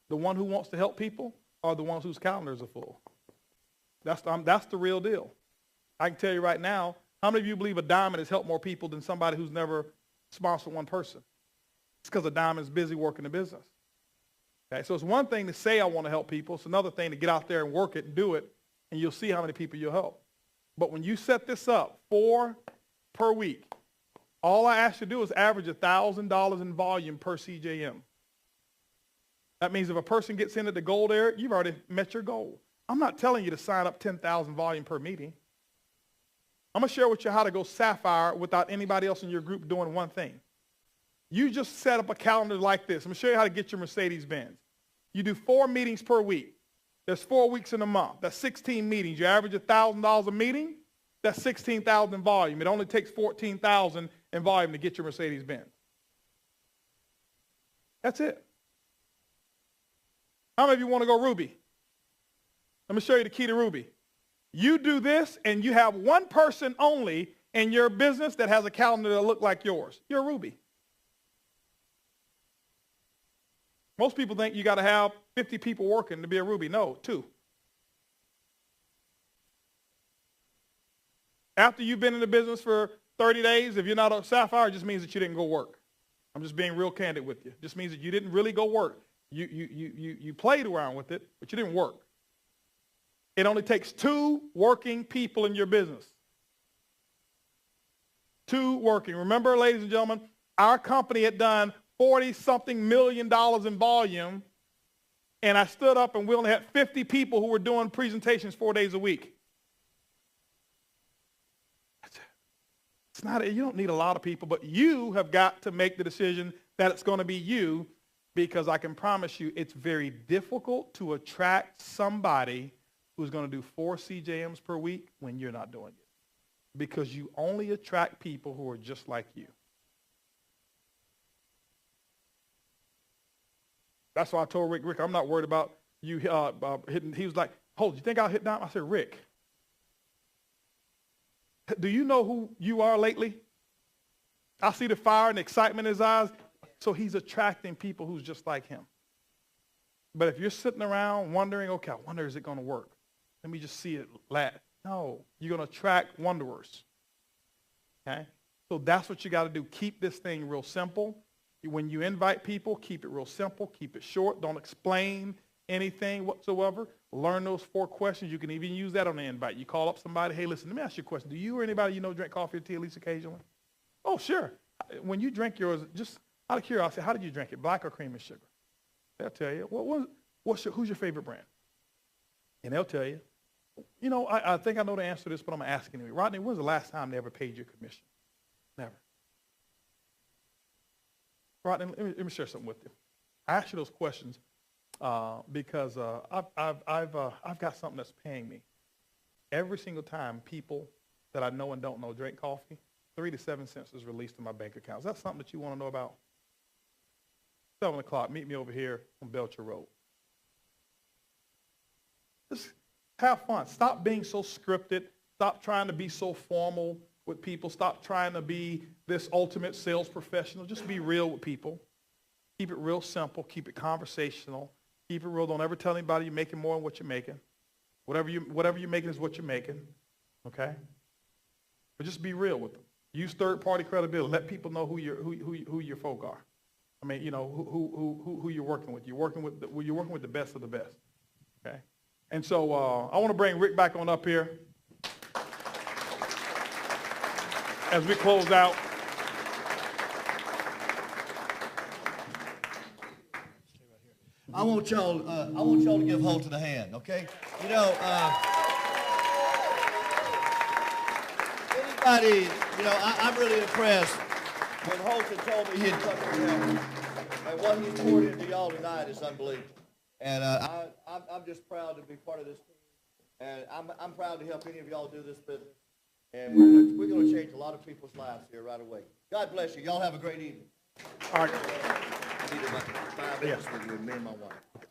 The one who wants to help people are the ones whose calendars are full. That's the real deal. I can tell you right now, how many of you believe a diamond has helped more people than somebody who's never sponsored one person? It's because a diamond's busy working the business. Okay, so it's one thing to say I want to help people. It's another thing to get out there and work it and do it, and you'll see how many people you'll help. But when you set this up, 4 per week, all I ask you to do is average $1,000 in volume per CJM. That means if a person gets into the gold area, you've already met your goal. I'm not telling you to sign up 10,000 volume per meeting. I'm going to share with you how to go sapphire without anybody else in your group doing one thing. You just set up a calendar like this. I'm going to show you how to get your Mercedes-Benz. You do 4 meetings per week. There's 4 weeks in a month. That's 16 meetings. You average $1,000 a meeting. That's 16,000 in volume. It only takes 14,000 in volume to get your Mercedes-Benz. That's it. How many of you want to go Ruby? Let me show you the key to Ruby. You do this, and you have one person only in your business that has a calendar that looks like yours. You're Ruby. Most people think you got to have 50 people working to be a Ruby. No, 2. After you've been in the business for 30 days, if you're not a sapphire, it just means that you didn't go work. I'm just being real candid with you. It just means that you didn't really go work. You played around with it, but you didn't work. It only takes 2 working people in your business. 2 working. Remember, ladies and gentlemen, our company had done $40-something million in volume, and I stood up and we only had 50 people who were doing presentations 4 days a week. It's not, you don't need a lot of people, but you have got to make the decision that it's going to be you, because I can promise you it's very difficult to attract somebody who's going to do 4 CJMs per week when you're not doing it, because you only attract people who are just like you. That's why I told Rick, I'm not worried about you hitting. He was like, "Hold, you think I'll hit down?" I said, "Rick, Do you know who you are lately? I see the fire and the excitement in his eyes. So he's attracting people who's just like him. But if you're sitting around wondering, okay, I wonder, is it going to work? Let me just see it last. No, you're going to attract wanderers. Okay? So that's what you got to do. Keep this thing real simple. When you invite people, keep it real simple. Keep it short. Don't explain anything whatsoever. Learn those 4 questions. You can even use that on the invite. You call up somebody, hey, listen, let me ask you a question. Do you or anybody you know drink coffee or tea at least occasionally? Oh, sure. When you drink yours, just out of curiosity, how did you drink it? Black or cream and sugar? They'll tell you. Who's your favorite brand? And they'll tell you. You know, I think I know the answer to this, but I'm going to ask anyway. Rodney, when's the last time they ever paid you a commission? Never. Rodney, let me share something with you. I asked you those questions because I've got something that's paying me. Every single time people that I know and don't know drink coffee, 3 to 7 cents is released in my bank account. Is that something that you want to know about? 7 o'clock, meet me over here on Belcher Road. Just have fun. Stop being so scripted. Stop trying to be so formal with people. Stop trying to be this ultimate sales professional. Just be real with people. Keep it real simple. Keep it conversational. Keep it real. Don't ever tell anybody you're making more than what you're making. Whatever you're making is what you're making. Okay? But just be real with them. Use third-party credibility. Let people know who your folk are. I mean, you know, who you're working with. You're working with the best of the best. Okay? And so I want to bring Rick back on up here as we close out. I want y'all to give Holton a hand, okay? You know, anybody, you know, I'm really impressed when Holton told me he'd come here and what he's poured into y'all tonight is unbelievable. And I'm just proud to be part of this team, and I'm proud to help any of y'all do this business. And we're gonna change a lot of people's lives here right away. God bless you. Y'all have a great evening. All right. I need about 5 minutes with you and me and my wife.